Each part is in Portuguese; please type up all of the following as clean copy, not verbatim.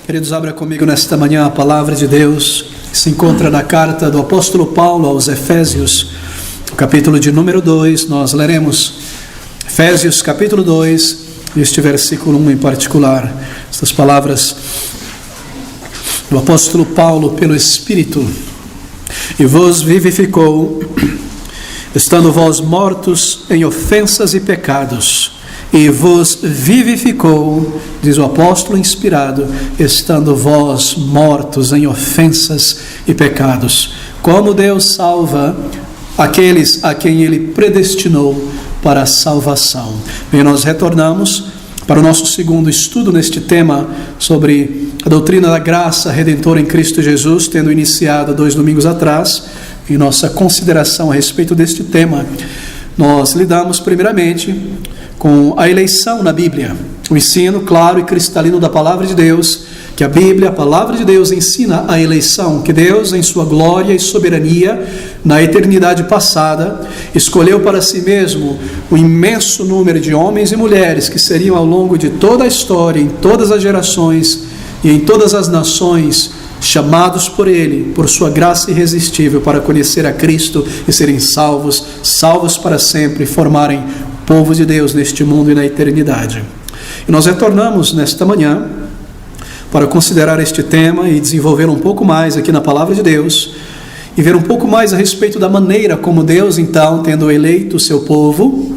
Queridos, abra comigo nesta manhã a palavra de Deus, que se encontra na carta do apóstolo Paulo aos Efésios, capítulo de número 2. Nós leremos Efésios capítulo 2, este versículo 1 em particular. Estas palavras do apóstolo Paulo pelo Espírito: e vos vivificou, estando vós mortos em ofensas e pecados, e vos vivificou, diz o apóstolo inspirado, estando vós mortos em ofensas e pecados. Como Deus salva aqueles a quem Ele predestinou para a salvação. Bem, nós retornamos para o nosso segundo estudo neste tema sobre a doutrina da graça redentora em Cristo Jesus, tendo iniciado 2 domingos atrás. Em nossa consideração a respeito deste tema, nós lidamos primeiramente com a eleição na Bíblia, o ensino claro e cristalino da palavra de Deus, que a Bíblia, a palavra de Deus, ensina a eleição, que Deus, em sua glória e soberania, na eternidade passada, escolheu para si mesmo o imenso número de homens e mulheres que seriam ao longo de toda a história, em todas as gerações e em todas as nações, chamados por Ele, por sua graça irresistível, para conhecer a Cristo e serem salvos para sempre, e formarem povo de Deus neste mundo e na eternidade. E nós retornamos nesta manhã para considerar este tema e desenvolvê-lo um pouco mais aqui na palavra de Deus, e ver um pouco mais a respeito da maneira como Deus, então, tendo eleito o seu povo,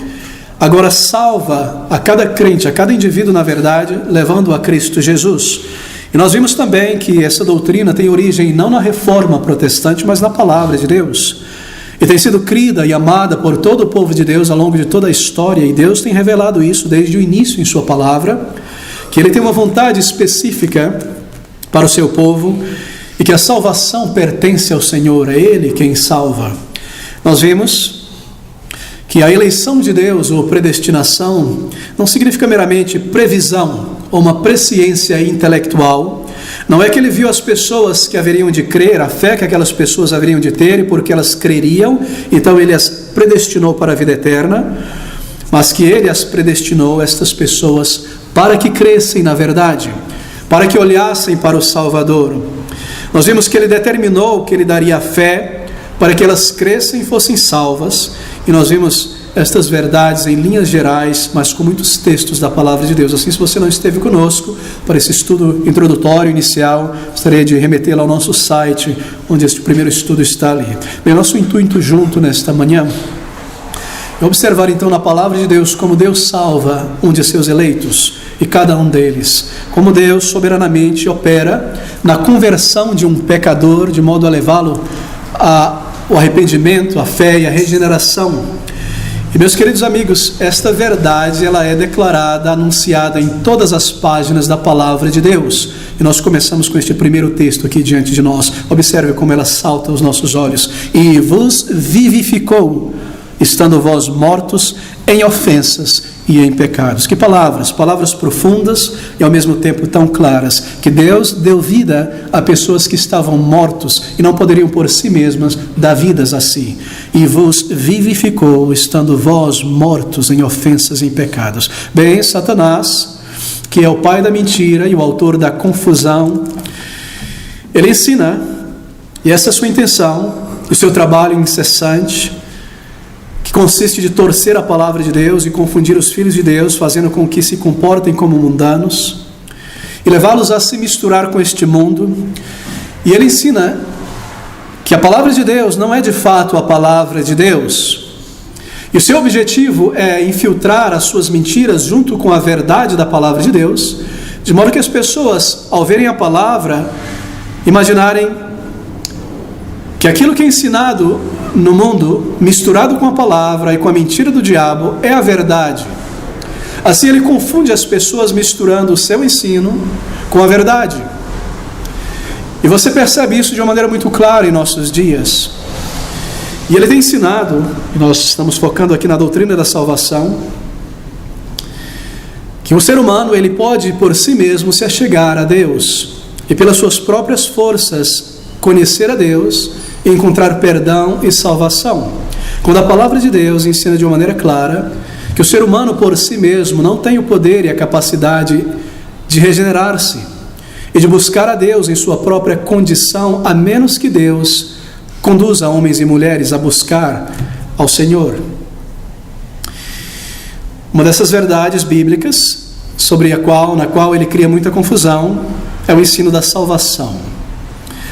agora salva a cada crente, a cada indivíduo, na verdade, levando a Cristo Jesus. E nós vimos também que essa doutrina tem origem não na reforma protestante, mas na palavra de Deus, e tem sido crida e amada por todo o povo de Deus ao longo de toda a história. E Deus tem revelado isso desde o início em sua palavra, que Ele tem uma vontade específica para o seu povo, e que a salvação pertence ao Senhor, é Ele quem salva. Nós vimos que a eleição de Deus, ou predestinação, não significa meramente previsão ou uma presciência intelectual. Não é que Ele viu as pessoas que haveriam de crer, a fé que aquelas pessoas haveriam de ter, e porque elas creriam, então Ele as predestinou para a vida eterna, mas que Ele as predestinou, estas pessoas, para que crescem na verdade, para que olhassem para o Salvador. Nós vimos que Ele determinou que Ele daria a fé para que elas crescem e fossem salvas, e nós vimos estas verdades em linhas gerais, mas com muitos textos da palavra de Deus. Assim, se você não esteve conosco para esse estudo introdutório, inicial, gostaria de remetê-lo ao nosso site, onde este primeiro estudo está ali. Bem, nosso intuito junto nesta manhã é observar então na palavra de Deus como Deus salva um de seus eleitos, e cada um deles, como Deus soberanamente opera na conversão de um pecador, de modo a levá-lo ao arrependimento, à fé e à regeneração. E, meus queridos amigos, esta verdade, ela é declarada, anunciada em todas as páginas da palavra de Deus. E nós começamos com este primeiro texto aqui diante de nós. Observe como ela salta aos nossos olhos. E vos vivificou, estando vós mortos em ofensas e em pecados. Que palavras, palavras profundas e ao mesmo tempo tão claras, que Deus deu vida a pessoas que estavam mortos e não poderiam por si mesmas dar vidas a si. E vos vivificou, estando vós mortos em ofensas e em pecados. Bem, Satanás, que é o pai da mentira e o autor da confusão, ele ensina, e essa é a sua intenção, o seu trabalho incessante, que consiste de torcer a palavra de Deus e confundir os filhos de Deus, fazendo com que se comportem como mundanos e levá-los a se misturar com este mundo. E ele ensina que a palavra de Deus não é de fato a palavra de Deus, e o seu objetivo é infiltrar as suas mentiras junto com a verdade da palavra de Deus, de modo que as pessoas, ao verem a palavra, imaginarem que aquilo que é ensinado no mundo, misturado com a palavra e com a mentira do diabo, é a verdade. Assim ele confunde as pessoas, misturando o seu ensino com a verdade. E você percebe isso de uma maneira muito clara em nossos dias. E ele tem ensinado, e nós estamos focando aqui na doutrina da salvação, que o ser humano, ele pode por si mesmo se achegar a Deus, e pelas suas próprias forças conhecer a Deus e encontrar perdão e salvação. Quando a palavra de Deus ensina de uma maneira clara que o ser humano por si mesmo não tem o poder e a capacidade de regenerar-se, e de buscar a Deus em sua própria condição, a menos que Deus conduza homens e mulheres a buscar ao Senhor. Uma dessas verdades bíblicas, na qual ele cria muita confusão, é o ensino da salvação.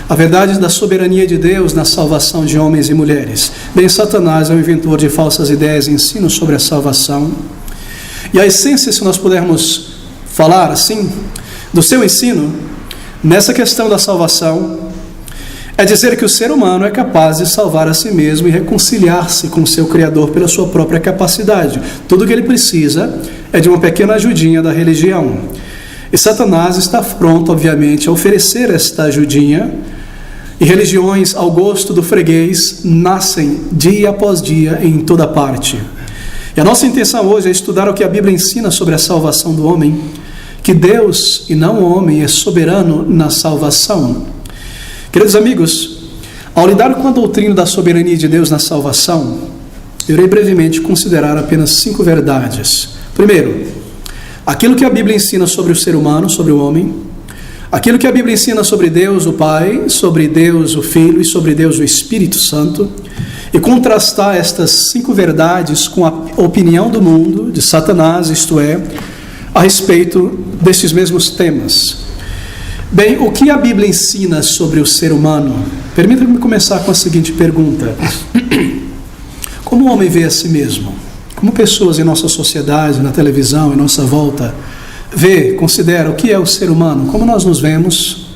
A verdade da soberania de Deus na salvação de homens e mulheres. Bem, Satanás é o inventor de falsas ideias e ensinos sobre a salvação. E a essência, se nós pudermos falar assim, do seu ensino, nessa questão da salvação, é dizer que o ser humano é capaz de salvar a si mesmo e reconciliar-se com o seu Criador pela sua própria capacidade. Tudo o que ele precisa é de uma pequena ajudinha da religião. E Satanás está pronto, obviamente, a oferecer esta ajudinha, e religiões ao gosto do freguês nascem dia após dia em toda parte. E a nossa intenção hoje é estudar o que a Bíblia ensina sobre a salvação do homem, que Deus e não o homem é soberano na salvação. Queridos amigos, ao lidar com a doutrina da soberania de Deus na salvação, eu irei brevemente considerar apenas 5 verdades. Primeiro, aquilo que a Bíblia ensina sobre o ser humano, sobre o homem, aquilo que a Bíblia ensina sobre Deus o Pai, sobre Deus o Filho e sobre Deus o Espírito Santo, e contrastar estas 5 verdades com a opinião do mundo, de Satanás, isto é, a respeito destes mesmos temas. Bem, o que a Bíblia ensina sobre o ser humano? Permita-me começar com a seguinte pergunta: como o homem vê a si mesmo? Como pessoas em nossa sociedade, na televisão, em nossa volta, considera o que é o ser humano? Como nós nos vemos?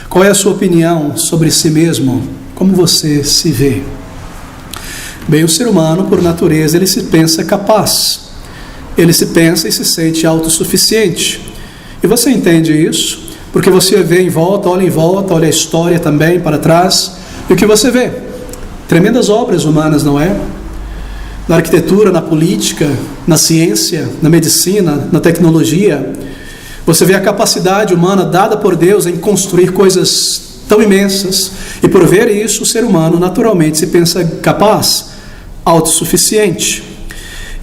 Qual é a sua opinião sobre si mesmo? Como você se vê? Bem, o ser humano, por natureza, ele se pensa capaz. Ele se pensa e se sente autossuficiente. E você entende isso? Porque você vê em volta, olha a história também para trás. E o que você vê? Tremendas obras humanas, não é? Na arquitetura, na política, na ciência, na medicina, na tecnologia. Você vê a capacidade humana dada por Deus em construir coisas tão imensas. E por ver isso, o ser humano naturalmente se pensa capaz, autossuficiente.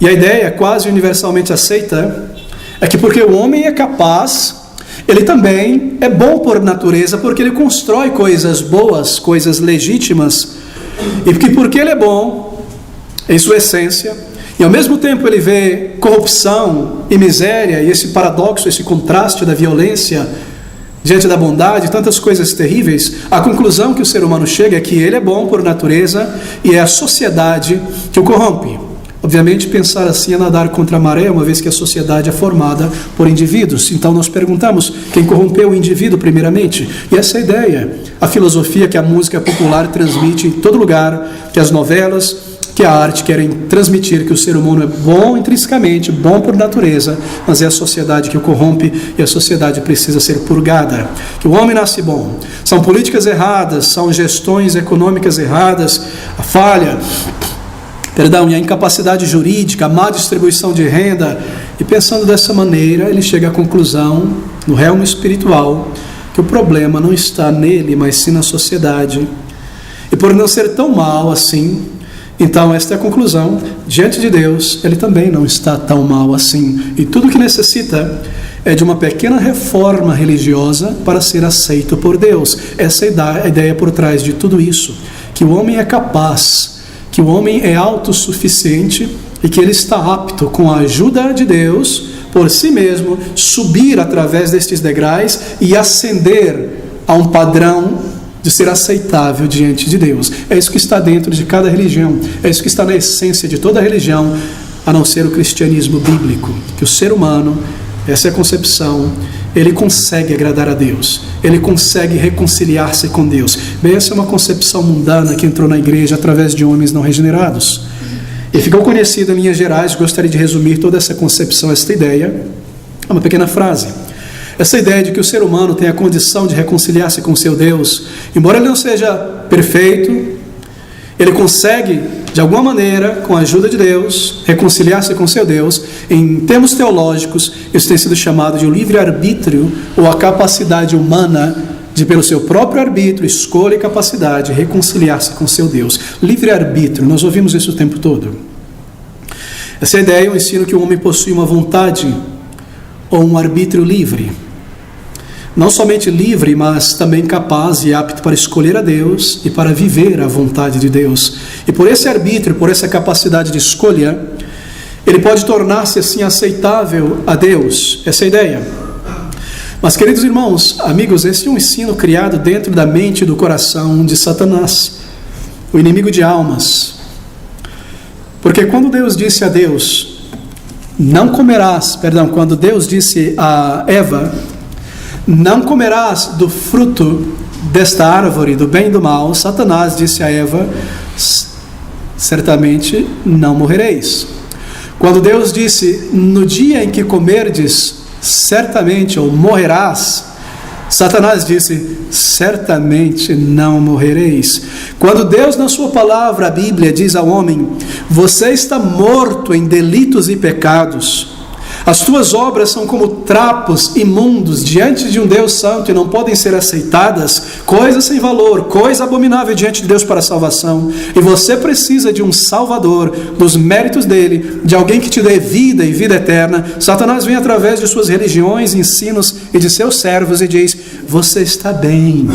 E a ideia quase universalmente aceita é que porque o homem é capaz, ele também é bom por natureza, porque ele constrói coisas boas, coisas legítimas. E porque ele é bom em sua essência, e ao mesmo tempo ele vê corrupção e miséria, e esse paradoxo, esse contraste da violência diante da bondade, tantas coisas terríveis, a conclusão que o ser humano chega é que ele é bom por natureza e é a sociedade que o corrompe. Obviamente, pensar assim é nadar contra a maré, uma vez que a sociedade é formada por indivíduos. Então nós perguntamos, quem corrompeu o indivíduo primeiramente? E essa é a ideia, a filosofia que a música popular transmite em todo lugar, que as novelas, que a arte querem transmitir, que o ser humano é bom intrinsecamente, bom por natureza, mas é a sociedade que o corrompe e a sociedade precisa ser purgada. Que o homem nasce bom. São políticas erradas, são gestões econômicas erradas, a falha, e a incapacidade jurídica, a má distribuição de renda. E pensando dessa maneira, ele chega à conclusão, no realmo espiritual, que o problema não está nele, mas sim na sociedade. E por não ser tão mal assim, então esta é a conclusão: diante de Deus, ele também não está tão mal assim. E tudo o que necessita é de uma pequena reforma religiosa para ser aceito por Deus. Essa é a ideia por trás de tudo isso, que o homem é capaz, que o homem é autossuficiente e que ele está apto, com a ajuda de Deus, por si mesmo, subir através destes degraus e ascender a um padrão de ser aceitável diante de Deus. É isso que está dentro de cada religião, é isso que está na essência de toda religião, a não ser o cristianismo bíblico, que o ser humano, essa é a concepção, ele consegue agradar a Deus, ele consegue reconciliar-se com Deus. Bem, essa é uma concepção mundana que entrou na igreja através de homens não regenerados. E ficou conhecida em linhas gerais. Gostaria de resumir toda essa concepção, esta ideia, é uma pequena frase. Essa ideia de que o ser humano tem a condição de reconciliar-se com seu Deus, embora ele não seja perfeito, ele consegue, de alguma maneira, com a ajuda de Deus, reconciliar-se com seu Deus. Em termos teológicos, isso tem sido chamado de o livre-arbítrio, ou a capacidade humana de, pelo seu próprio arbítrio, escolha e capacidade, reconciliar-se com seu Deus. Livre-arbítrio, nós ouvimos isso o tempo todo. Essa ideia é o ensino que o homem possui uma vontade ou um arbítrio livre. não somente livre, mas também capaz e apto para escolher a Deus e para viver a vontade de Deus. E por esse arbítrio, por essa capacidade de escolha, ele pode tornar-se assim aceitável a Deus. Essa é a ideia. Mas, queridos irmãos, amigos, esse é um ensino criado dentro da mente e do coração de Satanás, o inimigo de almas. Porque quando Deus disse a Deus, quando Deus disse a Eva, não comerás do fruto desta árvore, do bem e do mal, Satanás disse a Eva, certamente não morrereis. Quando Deus disse, no dia em que comerdes, certamente, ou morrerás, Satanás disse, certamente não morrereis. Quando Deus na sua palavra, a Bíblia, diz ao homem, você está morto em delitos e pecados, as tuas obras são como trapos imundos diante de um Deus santo e não podem ser aceitadas, coisa sem valor, coisa abominável diante de Deus para a salvação, e você precisa de um Salvador, dos méritos dele, de alguém que te dê vida e vida eterna. Satanás vem através de suas religiões, ensinos e de seus servos e diz, você está bem,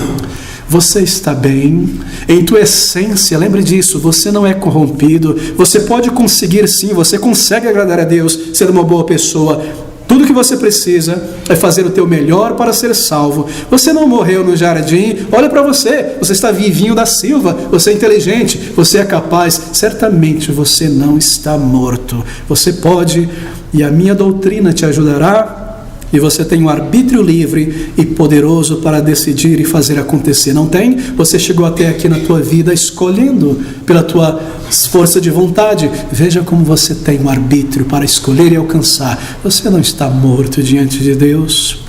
em tua essência, lembre disso, você não é corrompido, você pode conseguir sim, você consegue agradar a Deus, ser uma boa pessoa. Tudo que você precisa é fazer o teu melhor para ser salvo. Você não morreu no jardim, olha para você, você está vivinho da Silva, você é inteligente, você é capaz, certamente você não está morto. Você pode, e a minha doutrina te ajudará, e você tem um arbítrio livre e poderoso para decidir e fazer acontecer. Não tem? Você chegou até aqui na tua vida escolhendo pela tua força de vontade. Veja como você tem um arbítrio para escolher e alcançar. Você não está morto diante de Deus.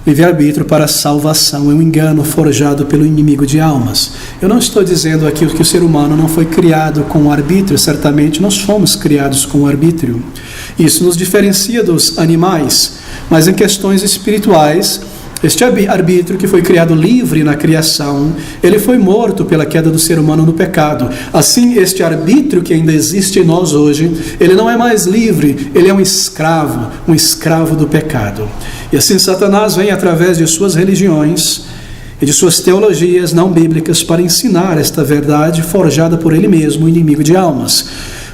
Livre-arbítrio para a salvação é um engano forjado pelo inimigo de almas. Eu não estou dizendo aqui que o ser humano não foi criado com o arbítrio, certamente nós fomos criados com o arbítrio. Isso nos diferencia dos animais, mas em questões espirituais, este arbítrio que foi criado livre na criação, ele foi morto pela queda do ser humano no pecado. Assim, este arbítrio que ainda existe em nós hoje, ele não é mais livre, ele é um escravo do pecado. E assim Satanás vem através de suas religiões e de suas teologias não bíblicas para ensinar esta verdade forjada por ele mesmo, o inimigo de almas,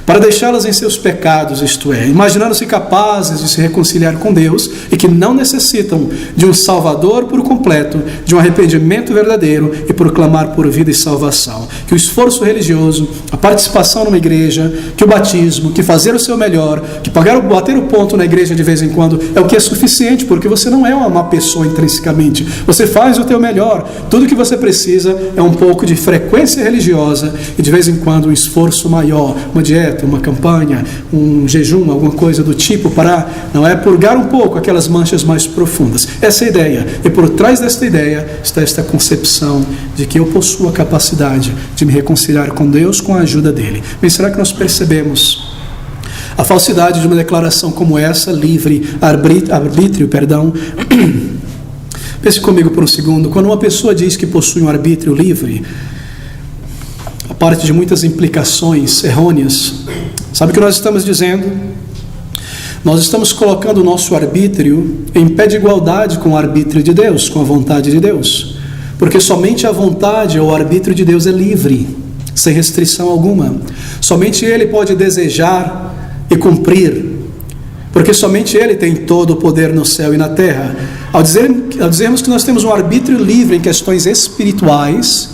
para deixá-las em seus pecados, isto é, imaginando-se capazes de se reconciliar com Deus e que não necessitam de um Salvador por completo, de um arrependimento verdadeiro e proclamar por vida e salvação. Que o esforço religioso, a participação numa igreja, que o batismo, que fazer o seu melhor, que bater o ponto na igreja de vez em quando é o que é suficiente, porque você não é uma má pessoa intrinsecamente, você faz o teu melhor. Tudo que você precisa é um pouco de frequência religiosa e de vez em quando um esforço maior, uma dieta, uma campanha, um jejum, alguma coisa do tipo, para, purgar um pouco aquelas manchas mais profundas. Essa é a ideia. E por trás desta ideia está esta concepção de que eu possuo a capacidade de me reconciliar com Deus com a ajuda dele. Mas será que nós percebemos a falsidade de uma declaração como essa, arbítrio? Pense comigo por um segundo. Quando uma pessoa diz que possui um arbítrio livre, a parte de muitas implicações errôneas, sabe o que nós estamos dizendo? Nós estamos colocando o nosso arbítrio em pé de igualdade com o arbítrio de Deus, com a vontade de Deus, porque somente a vontade ou o arbítrio de Deus é livre, sem restrição alguma. Somente Ele pode desejar e cumprir, porque somente Ele tem todo o poder no céu e na terra. Ao dizermos que nós temos um arbítrio livre em questões espirituais,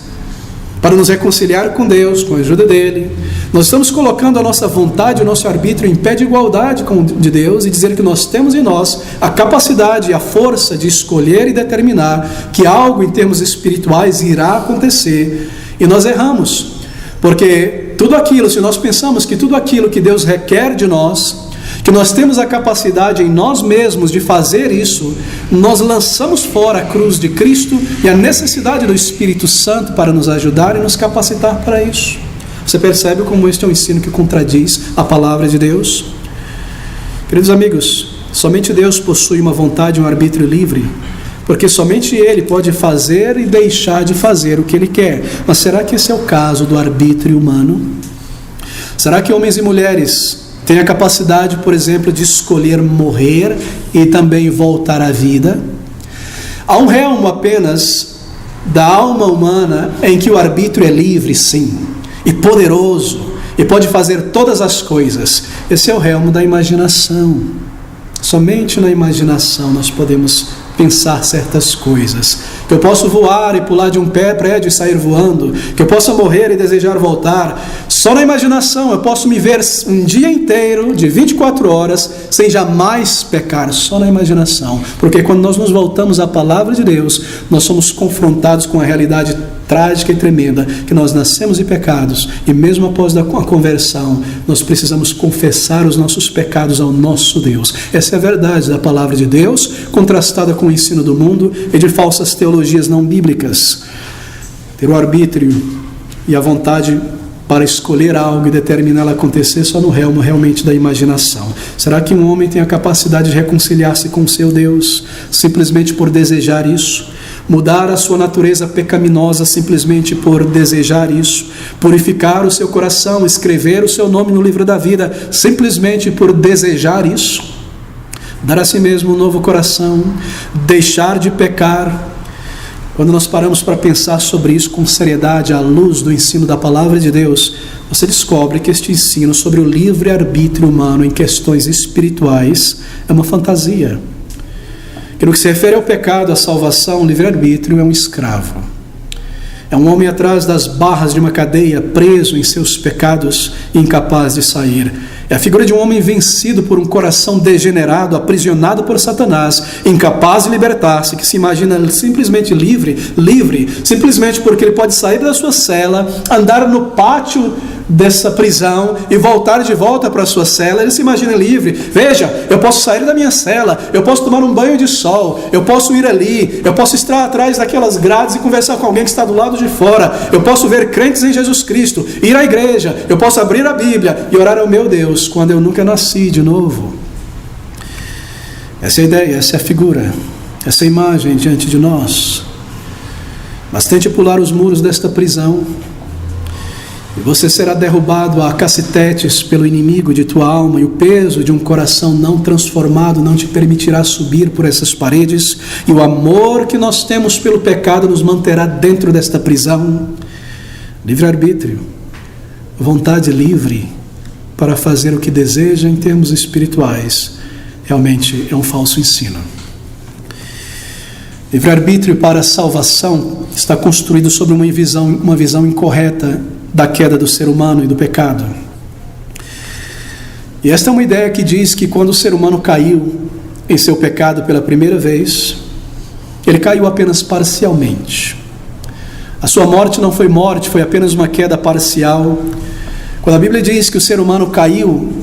para nos reconciliar com Deus, com a ajuda dele, nós estamos colocando a nossa vontade, o nosso arbítrio em pé de igualdade com o de Deus e dizer que nós temos em nós a capacidade e a força de escolher e determinar que algo em termos espirituais irá acontecer, e nós erramos, porque tudo aquilo, se nós pensamos que tudo aquilo que Deus requer de nós, que nós temos a capacidade em nós mesmos de fazer isso, nós lançamos fora a cruz de Cristo e a necessidade do Espírito Santo para nos ajudar e nos capacitar para isso. Você percebe como este é um ensino que contradiz a palavra de Deus? Queridos amigos, somente Deus possui uma vontade e um arbítrio livre, porque somente Ele pode fazer e deixar de fazer o que Ele quer. Mas será que esse é o caso do arbítrio humano? Será que homens e mulheres têm a capacidade, por exemplo, de escolher morrer e também voltar à vida? Há um realmo apenas da alma humana em que o arbítrio é livre, sim, e poderoso, e pode fazer todas as coisas. Esse é o realmo da imaginação. Somente na imaginação nós podemos pensar certas coisas. Que eu posso voar e pular de um prédio e sair voando, que eu possa morrer e desejar voltar. Só na imaginação eu posso me ver um dia inteiro, de 24 horas, sem jamais pecar, só na imaginação. Porque quando nós nos voltamos à palavra de Deus, nós somos confrontados com a realidade trágica e tremenda, que nós nascemos em pecados, e mesmo após a conversão, nós precisamos confessar os nossos pecados ao nosso Deus. Essa é a verdade da palavra de Deus, contrastada com o ensino do mundo e de falsas teologias não bíblicas. Ter o arbítrio e a vontade para escolher algo e determiná-lo acontecer só no realmo realmente da imaginação. Será que um homem tem a capacidade de reconciliar-se com o seu Deus simplesmente por desejar isso? Mudar a sua natureza pecaminosa simplesmente por desejar isso? Purificar o seu coração, escrever o seu nome no livro da vida simplesmente por desejar isso? Dar a si mesmo um novo coração, deixar de pecar? Quando nós paramos para pensar sobre isso com seriedade, à luz do ensino da palavra de Deus, você descobre que este ensino sobre o livre-arbítrio humano em questões espirituais é uma fantasia. Que no que se refere ao pecado, à salvação, o livre-arbítrio é um escravo. É um homem atrás das barras de uma cadeia, preso em seus pecados e incapaz de sair. É a figura de um homem vencido por um coração degenerado, aprisionado por Satanás, incapaz de libertar-se, que se imagina simplesmente livre, simplesmente porque ele pode sair da sua cela, andar no pátio dessa prisão e voltar de volta para a sua cela. Ele se imagina livre. Veja, eu posso sair da minha cela, eu posso tomar um banho de sol, eu posso ir ali, eu posso estar atrás daquelas grades e conversar com alguém que está do lado de fora, eu posso ver crentes em Jesus Cristo, ir à igreja, eu posso abrir a Bíblia e orar ao meu Deus quando eu nunca nasci de novo. Essa é a ideia, essa é a figura, essa é a imagem diante de nós. Mas tente pular os muros desta prisão e você será derrubado a cacetetes pelo inimigo de tua alma, e o peso de um coração não transformado não te permitirá subir por essas paredes, e o amor que nós temos pelo pecado nos manterá dentro desta prisão. Livre-arbítrio, vontade livre para fazer o que deseja em termos espirituais, realmente é um falso ensino. Livre-arbítrio para a salvação está construído sobre uma visão incorreta da queda do ser humano e do pecado. E esta é uma ideia que diz que quando o ser humano caiu em seu pecado pela primeira vez, ele caiu apenas parcialmente. A sua morte não foi morte, foi apenas uma queda parcial. Quando a Bíblia diz que o ser humano caiu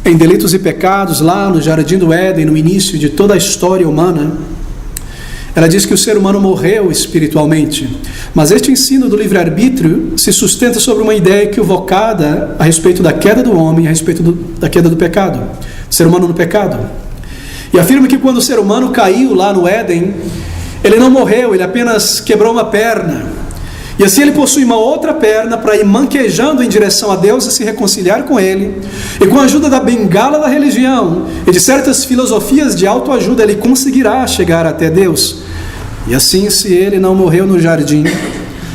em delitos e pecados lá no Jardim do Éden, no início de toda a história humana, ela diz que o ser humano morreu espiritualmente. Mas este ensino do livre-arbítrio se sustenta sobre uma ideia equivocada a respeito da queda do homem, a respeito da queda do pecado, do ser humano no pecado. E afirma que quando o ser humano caiu lá no Éden, ele não morreu, ele apenas quebrou uma perna. E assim ele possui uma outra perna para ir manquejando em direção a Deus e se reconciliar com Ele. E com a ajuda da bengala da religião e de certas filosofias de autoajuda, ele conseguirá chegar até Deus. E assim, se ele não morreu no jardim,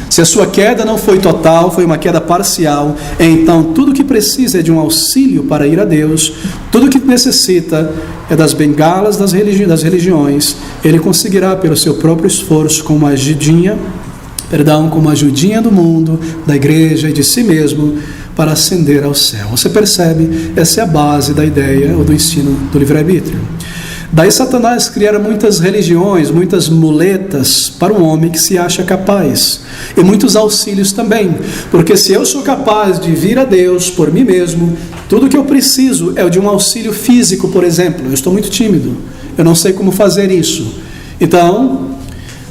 se a sua queda não foi total, foi uma queda parcial, então tudo que precisa é de um auxílio para ir a Deus, tudo que necessita é das bengalas das religiões. Ele conseguirá pelo seu próprio esforço, com uma ajudinha do mundo, da igreja e de si mesmo, para ascender ao céu. Você percebe? Essa é a base da ideia ou do ensino do livre-arbítrio. Daí Satanás criara muitas religiões, muitas muletas para um homem que se acha capaz, e muitos auxílios também, porque se eu sou capaz de vir a Deus por mim mesmo, tudo que eu preciso é de um auxílio físico, por exemplo. Eu estou muito tímido, eu não sei como fazer isso, então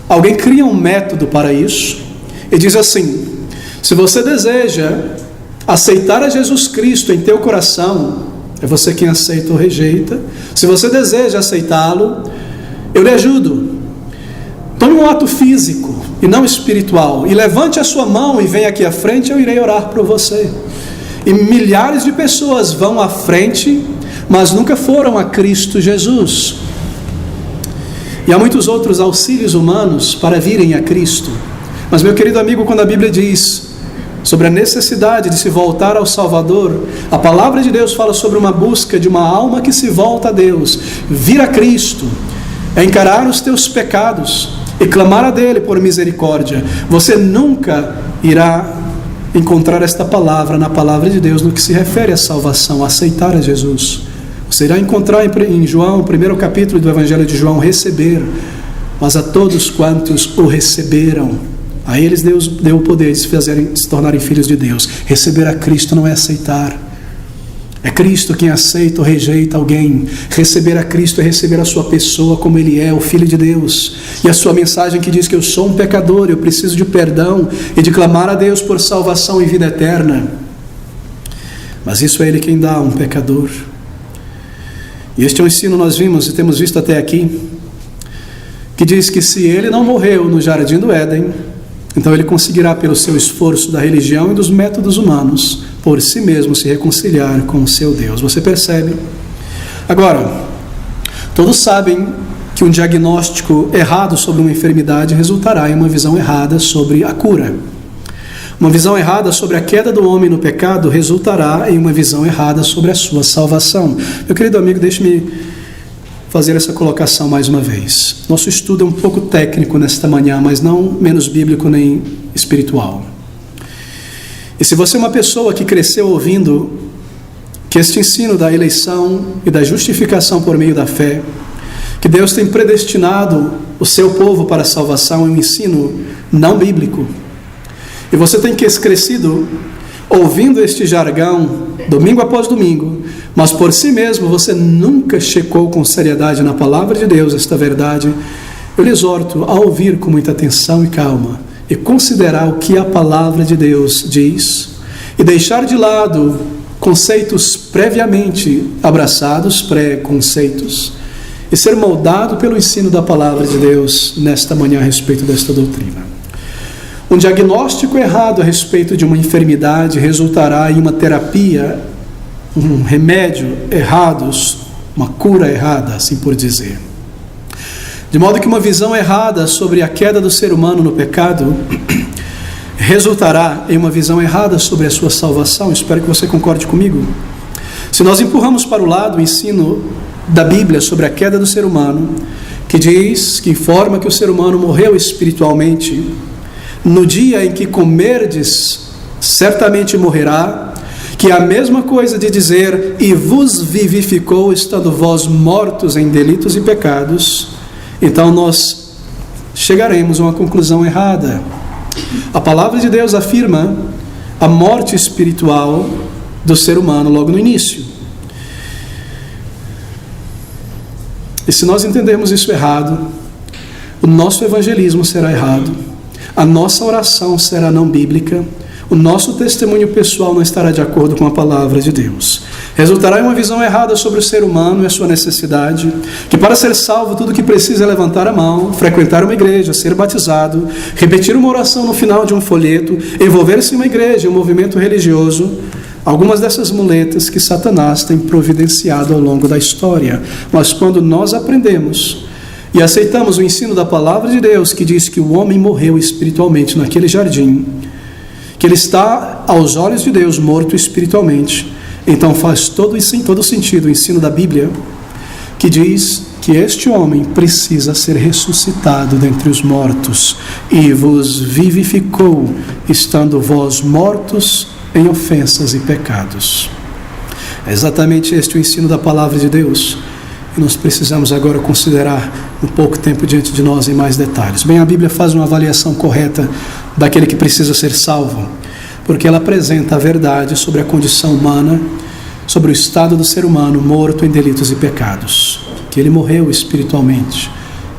alguém cria um método para isso e diz assim: se você deseja aceitar a Jesus Cristo em teu coração, é você quem aceita ou rejeita. Se você deseja aceitá-lo, eu lhe ajudo. Tome um ato físico e não espiritual, e levante a sua mão e venha aqui à frente, eu irei orar por você. E milhares de pessoas vão à frente, mas nunca foram a Cristo Jesus. E há muitos outros auxílios humanos para virem a Cristo. Mas, meu querido amigo, quando a Bíblia diz sobre a necessidade de se voltar ao Salvador, a palavra de Deus fala sobre uma busca de uma alma que se volta a Deus. Vir a Cristo é encarar os teus pecados e clamar a dele por misericórdia. Você nunca irá encontrar esta palavra na palavra de Deus no que se refere à salvação, a aceitar a Jesus. Você irá encontrar em João, primeiro capítulo do Evangelho de João, receber, mas a todos quantos o receberam, a eles Deus deu o poder de se tornarem filhos de Deus. Receber a Cristo não é aceitar. É Cristo quem aceita ou rejeita alguém. Receber a Cristo é receber a sua pessoa como Ele é, o Filho de Deus. E a sua mensagem que diz que eu sou um pecador, eu preciso de perdão e de clamar a Deus por salvação e vida eterna. Mas isso é Ele quem dá a um pecador. E este é um ensino nós vimos e temos visto até aqui, que diz que se Ele não morreu no Jardim do Éden, então Ele conseguirá, pelo seu esforço da religião e dos métodos humanos, por si mesmo se reconciliar com o seu Deus. Você percebe? Agora, todos sabem que um diagnóstico errado sobre uma enfermidade resultará em uma visão errada sobre a cura. Uma visão errada sobre a queda do homem no pecado resultará em uma visão errada sobre a sua salvação. Meu querido amigo, deixe-me fazer essa colocação mais uma vez. Nosso estudo é um pouco técnico nesta manhã, mas não menos bíblico nem espiritual. E se você é uma pessoa que cresceu ouvindo que este ensino da eleição e da justificação por meio da fé, que Deus tem predestinado o seu povo para a salvação, é um ensino não bíblico, e você tem crescido ouvindo este jargão domingo após domingo, mas por si mesmo você nunca checou com seriedade na palavra de Deus esta verdade, eu lhe exorto a ouvir com muita atenção e calma e considerar o que a palavra de Deus diz e deixar de lado conceitos previamente abraçados, pré-conceitos, e ser moldado pelo ensino da palavra de Deus nesta manhã a respeito desta doutrina. Um diagnóstico errado a respeito de uma enfermidade resultará em uma terapia, um remédio errados, uma cura errada, assim por dizer. De modo que uma visão errada sobre a queda do ser humano no pecado resultará em uma visão errada sobre a sua salvação. Espero que você concorde comigo. Se nós empurramos para o lado o ensino da Bíblia sobre a queda do ser humano, que diz, que informa que o ser humano morreu espiritualmente, no dia em que comerdes, certamente morrerá, que é a mesma coisa de dizer, e vos vivificou, estando vós mortos em delitos e pecados, então nós chegaremos a uma conclusão errada. A palavra de Deus afirma a morte espiritual do ser humano logo no início. E se nós entendermos isso errado, o nosso evangelismo será errado, a nossa oração será não bíblica, o nosso testemunho pessoal não estará de acordo com a palavra de Deus. Resultará em uma visão errada sobre o ser humano e a sua necessidade, que para ser salvo tudo que precisa é levantar a mão, frequentar uma igreja, ser batizado, repetir uma oração no final de um folheto, envolver-se em uma igreja, em um movimento religioso, algumas dessas muletas que Satanás tem providenciado ao longo da história. Mas quando nós aprendemos e aceitamos o ensino da palavra de Deus, que diz que o homem morreu espiritualmente naquele jardim, que ele está aos olhos de Deus morto espiritualmente, então faz todo sentido o ensino da Bíblia, que diz que este homem precisa ser ressuscitado dentre os mortos, e vos vivificou, estando vós mortos em ofensas e pecados. É exatamente este o ensino da palavra de Deus, e nós precisamos agora considerar um pouco tempo diante de nós em mais detalhes. Bem, a Bíblia faz uma avaliação correta daquele que precisa ser salvo, porque ela apresenta a verdade sobre a condição humana, sobre o estado do ser humano morto em delitos e pecados, que ele morreu espiritualmente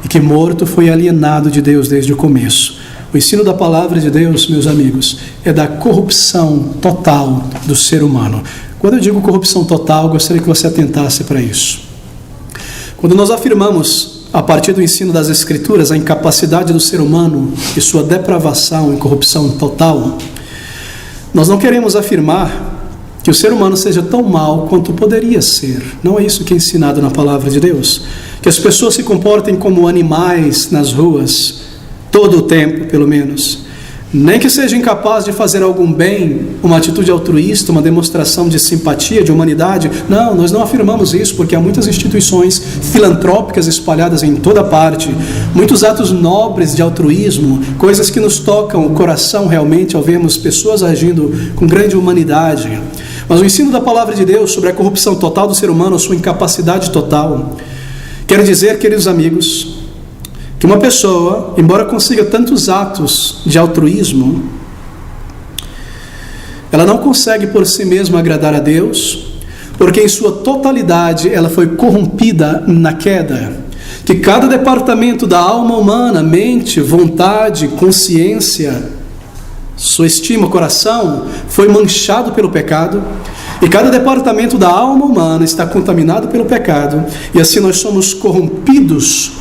e que morto foi alienado de Deus desde o começo. O ensino da palavra de Deus, meus amigos, é da corrupção total do ser humano. Quando eu digo corrupção total, gostaria que você atentasse para isso. Quando nós afirmamos, a partir do ensino das Escrituras, a incapacidade do ser humano e sua depravação e corrupção total, nós não queremos afirmar que o ser humano seja tão mau quanto poderia ser. Não é isso que é ensinado na palavra de Deus. que as pessoas se comportem como animais nas ruas, todo o tempo, pelo menos. Nem que seja incapaz de fazer algum bem, uma atitude altruísta, uma demonstração de simpatia, de humanidade. Não, nós não afirmamos isso, porque há muitas instituições filantrópicas espalhadas em toda parte, muitos atos nobres de altruísmo, coisas que nos tocam o coração realmente ao vermos pessoas agindo com grande humanidade. Mas o ensino da palavra de Deus sobre a corrupção total do ser humano, a sua incapacidade total, quer dizer, queridos amigos, que uma pessoa, embora consiga tantos atos de altruísmo, ela não consegue por si mesma agradar a Deus, porque em sua totalidade ela foi corrompida na queda. Que cada departamento da alma humana, mente, vontade, consciência, sua estima, coração, foi manchado pelo pecado, e cada departamento da alma humana está contaminado pelo pecado, e assim nós somos corrompidos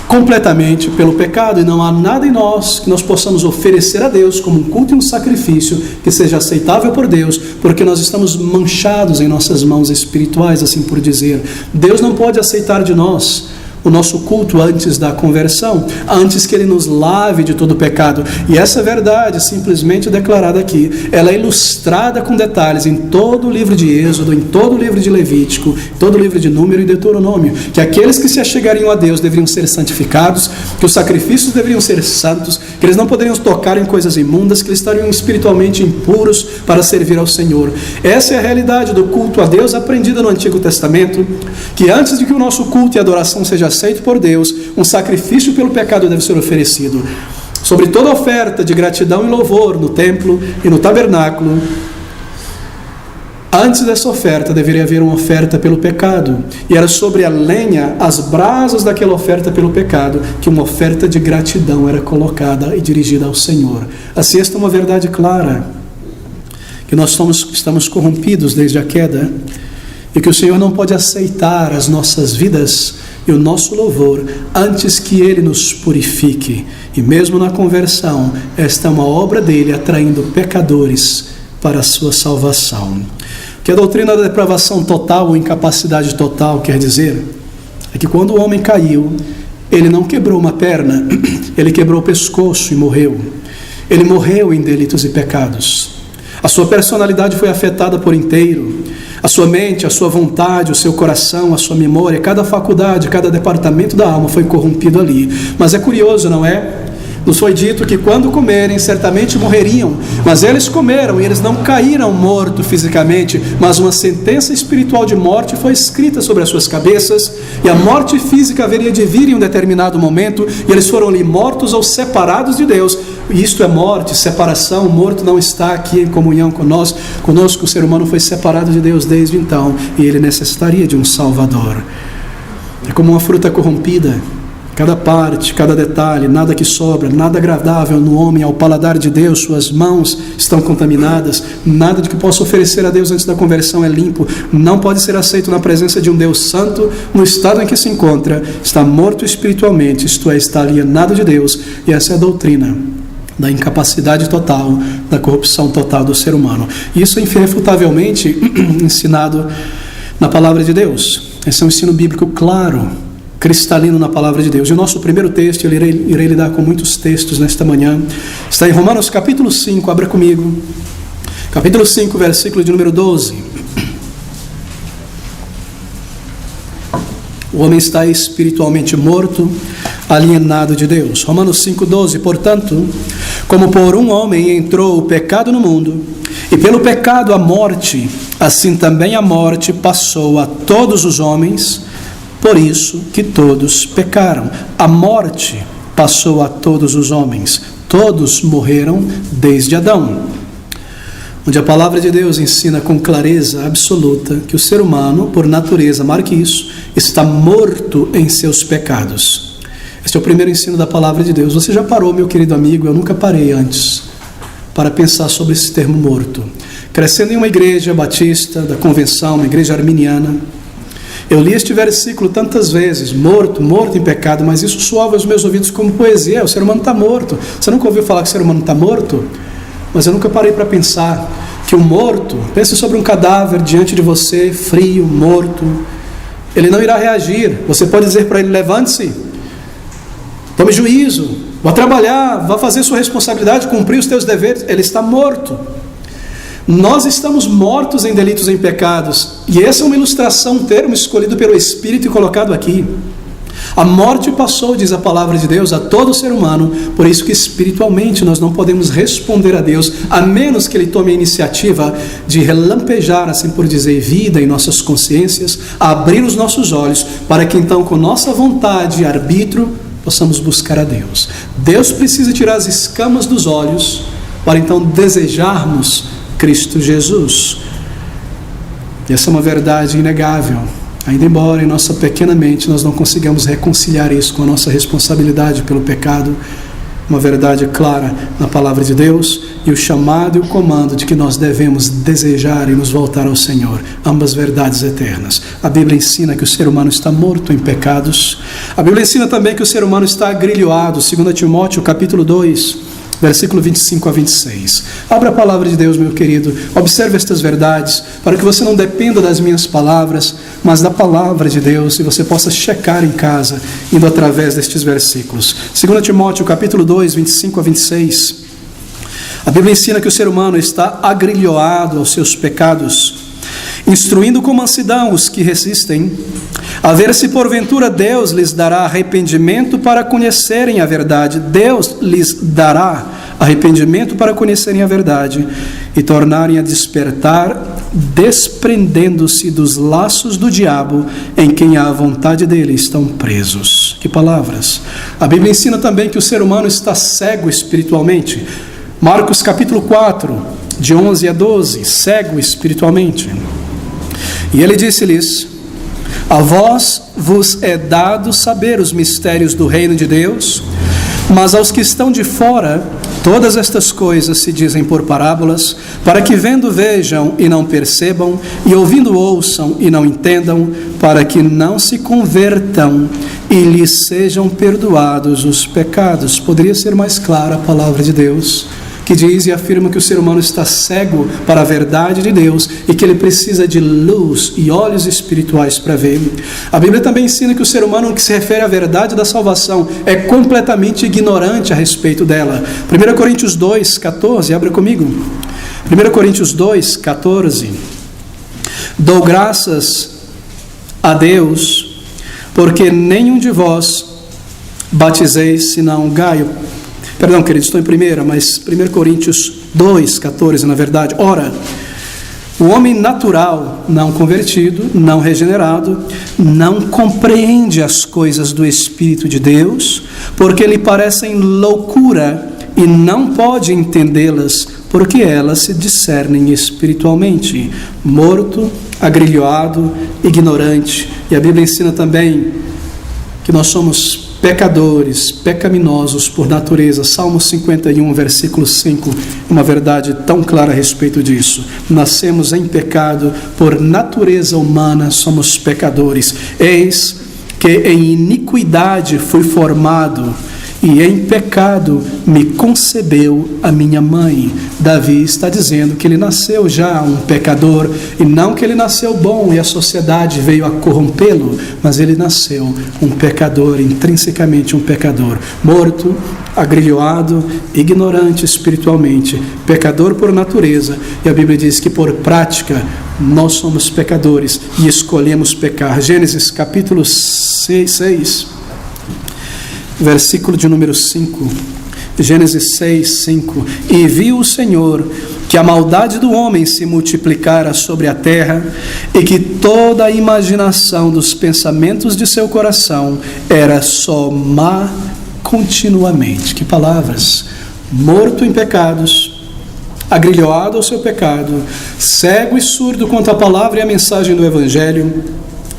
completamente pelo pecado, e não há nada em nós que nós possamos oferecer a Deus como um culto e um sacrifício que seja aceitável por Deus, porque nós estamos manchados em nossas mãos espirituais, assim por dizer. Deus não pode aceitar de nós o nosso culto antes da conversão, antes que Ele nos lave de todo o pecado. E essa verdade, simplesmente declarada aqui, ela é ilustrada com detalhes em todo o livro de Êxodo, em todo o livro de Levítico, todo o livro de Número e Deuteronômio, que aqueles que se achegariam a Deus deveriam ser santificados, que os sacrifícios deveriam ser santos, que eles não poderiam tocar em coisas imundas, que eles estariam espiritualmente impuros para servir ao Senhor. Essa é a realidade do culto a Deus aprendida no Antigo Testamento, que antes de que o nosso culto e adoração seja aceito por Deus, um sacrifício pelo pecado deve ser oferecido. Sobre toda oferta de gratidão e louvor no templo e no tabernáculo, antes dessa oferta deveria haver uma oferta pelo pecado, e era sobre a lenha, as brasas daquela oferta pelo pecado, que uma oferta de gratidão era colocada e dirigida ao Senhor. Assim, esta é uma verdade clara, que nós estamos corrompidos desde a queda, e que o Senhor não pode aceitar as nossas vidas e o nosso louvor antes que Ele nos purifique. E mesmo na conversão, esta é uma obra dEle atraindo pecadores para a sua salvação. O que a doutrina da depravação total ou incapacidade total quer dizer é que quando o homem caiu, ele não quebrou uma perna, ele quebrou o pescoço e morreu. Ele morreu em delitos e pecados. A sua personalidade foi afetada por inteiro. A sua mente, a sua vontade, o seu coração, a sua memória, cada faculdade, cada departamento da alma foi corrompido ali. Mas é curioso, não é? Nos foi dito que quando comerem, certamente morreriam. Mas eles comeram e eles não caíram mortos fisicamente, mas uma sentença espiritual de morte foi escrita sobre as suas cabeças, e a morte física haveria de vir em um determinado momento, e eles foram ali mortos ou separados de Deus. E isto é morte, separação. O morto não está aqui em comunhão conosco. O ser humano foi separado de Deus desde então, e ele necessitaria de um Salvador. É como uma fruta corrompida. Cada parte, cada detalhe, nada que sobra, nada agradável no homem ao paladar de Deus. Suas mãos estão contaminadas. Nada de que possa oferecer a Deus antes da conversão é limpo. Não pode ser aceito na presença de um Deus santo. No estado em que se encontra, está morto espiritualmente, isto é, está alienado de Deus. E essa é a doutrina da incapacidade total, da corrupção total do ser humano. Isso é irrefutavelmente ensinado na palavra de Deus. Esse é um ensino bíblico claro, cristalino na palavra de Deus. E o nosso primeiro texto, eu irei lidar com muitos textos nesta manhã, está em Romanos capítulo 5, abra comigo, capítulo 5, versículo de número 12. O homem está espiritualmente morto, alienado de Deus. Romanos 5,12. Portanto, como por um homem entrou o pecado no mundo, e pelo pecado a morte, assim também a morte passou a todos os homens, por isso que todos pecaram. A morte passou a todos os homens. Todos morreram desde Adão. Onde a palavra de Deus ensina com clareza absoluta que o ser humano, por natureza, marque isso, está morto em seus pecados. Este é o primeiro ensino da palavra de Deus. Você já parou, meu querido amigo? Eu nunca parei antes para pensar sobre esse termo morto. Crescendo em uma igreja batista, da convenção, uma igreja arminiana, eu li este versículo tantas vezes, morto em pecado, mas isso soava aos meus ouvidos como poesia. O ser humano está morto. Você nunca ouviu falar que o ser humano está morto? Mas eu nunca parei para pensar que o morto, pense sobre um cadáver diante de você, frio, morto, ele não irá reagir. Você pode dizer para ele: levante-se, tome juízo, vá trabalhar, vá fazer sua responsabilidade, cumprir os teus deveres. Ele está morto. Nós estamos mortos em delitos e em pecados, e essa é uma ilustração, um termo escolhido pelo Espírito e colocado aqui. A morte passou, diz a palavra de Deus, a todo ser humano. Por isso que espiritualmente nós não podemos responder a Deus, a menos que Ele tome a iniciativa de relampejar, assim por dizer, vida em nossas consciências, abrir os nossos olhos, para que então com nossa vontade e arbítrio possamos buscar a Deus. Deus precisa tirar as escamas dos olhos para então desejarmos Cristo Jesus. E essa é uma verdade inegável. Ainda embora em nossa pequena mente nós não consigamos reconciliar isso com a nossa responsabilidade pelo pecado, uma verdade clara na palavra de Deus e o chamado e o comando de que nós devemos desejar e nos voltar ao Senhor, ambas verdades eternas. A Bíblia ensina que o ser humano está morto em pecados. A Bíblia ensina também que o ser humano está agrilhoado. 2 Timóteo capítulo 2, versículo 25 a 26. Abra a palavra de Deus, meu querido. Observe estas verdades, para que você não dependa das minhas palavras, mas da palavra de Deus, e você possa checar em casa, indo através destes versículos. 2 Timóteo capítulo 2, 25 a 26. A Bíblia ensina que o ser humano está agrilhoado aos seus pecados, instruindo com mansidão os que resistem, a ver se porventura Deus lhes dará arrependimento para conhecerem a verdade. Deus lhes dará arrependimento para conhecerem a verdade e tornarem a despertar, desprendendo-se dos laços do diabo, em quem a vontade dele estão presos. Que palavras! A Bíblia ensina também que o ser humano está cego espiritualmente. Marcos capítulo 4, de 11 a 12, cego espiritualmente. E ele disse-lhes: a vós vos é dado saber os mistérios do reino de Deus, mas aos que estão de fora, todas estas coisas se dizem por parábolas, para que vendo vejam e não percebam, e ouvindo ouçam e não entendam, para que não se convertam e lhes sejam perdoados os pecados. Poderia ser mais clara a palavra de Deus, que diz e afirma que o ser humano está cego para a verdade de Deus e que ele precisa de luz e olhos espirituais para ver. A Bíblia também ensina que o ser humano, no que se refere à verdade da salvação, é completamente ignorante a respeito dela. 1 Coríntios 2, 14, abra comigo. 1 Coríntios 2, 14. Dou graças a Deus, porque nenhum de vós batizeis senão Gaio. Perdão, queridos, estou em primeira, mas 1 Coríntios 2, 14, na verdade. Ora, o homem natural, não convertido, não regenerado, não compreende as coisas do Espírito de Deus, porque lhe parecem loucura e não pode entendê-las, porque elas se discernem espiritualmente. Morto, agrilhoado, ignorante. E a Bíblia ensina também que nós somos pecadores, pecaminosos por natureza. Salmo 51, versículo 5, uma verdade tão clara a respeito disso. Nascemos em pecado, por natureza humana somos pecadores. Eis que em iniquidade fui formado, e em pecado me concebeu a minha mãe. Davi está dizendo que ele nasceu já um pecador, e não que ele nasceu bom e a sociedade veio a corrompê-lo, mas ele nasceu um pecador, intrinsecamente um pecador, morto, agrilhoado, ignorante espiritualmente, pecador por natureza. E a Bíblia diz que por prática nós somos pecadores e escolhemos pecar. Gênesis capítulo 6, versículo de número 5, Gênesis 6, 5. E viu o Senhor que a maldade do homem se multiplicara sobre a terra, e que toda a imaginação dos pensamentos de seu coração era só má continuamente. Que palavras! Morto em pecados, agrilhoado ao seu pecado, cego e surdo quanto à palavra e a mensagem do Evangelho,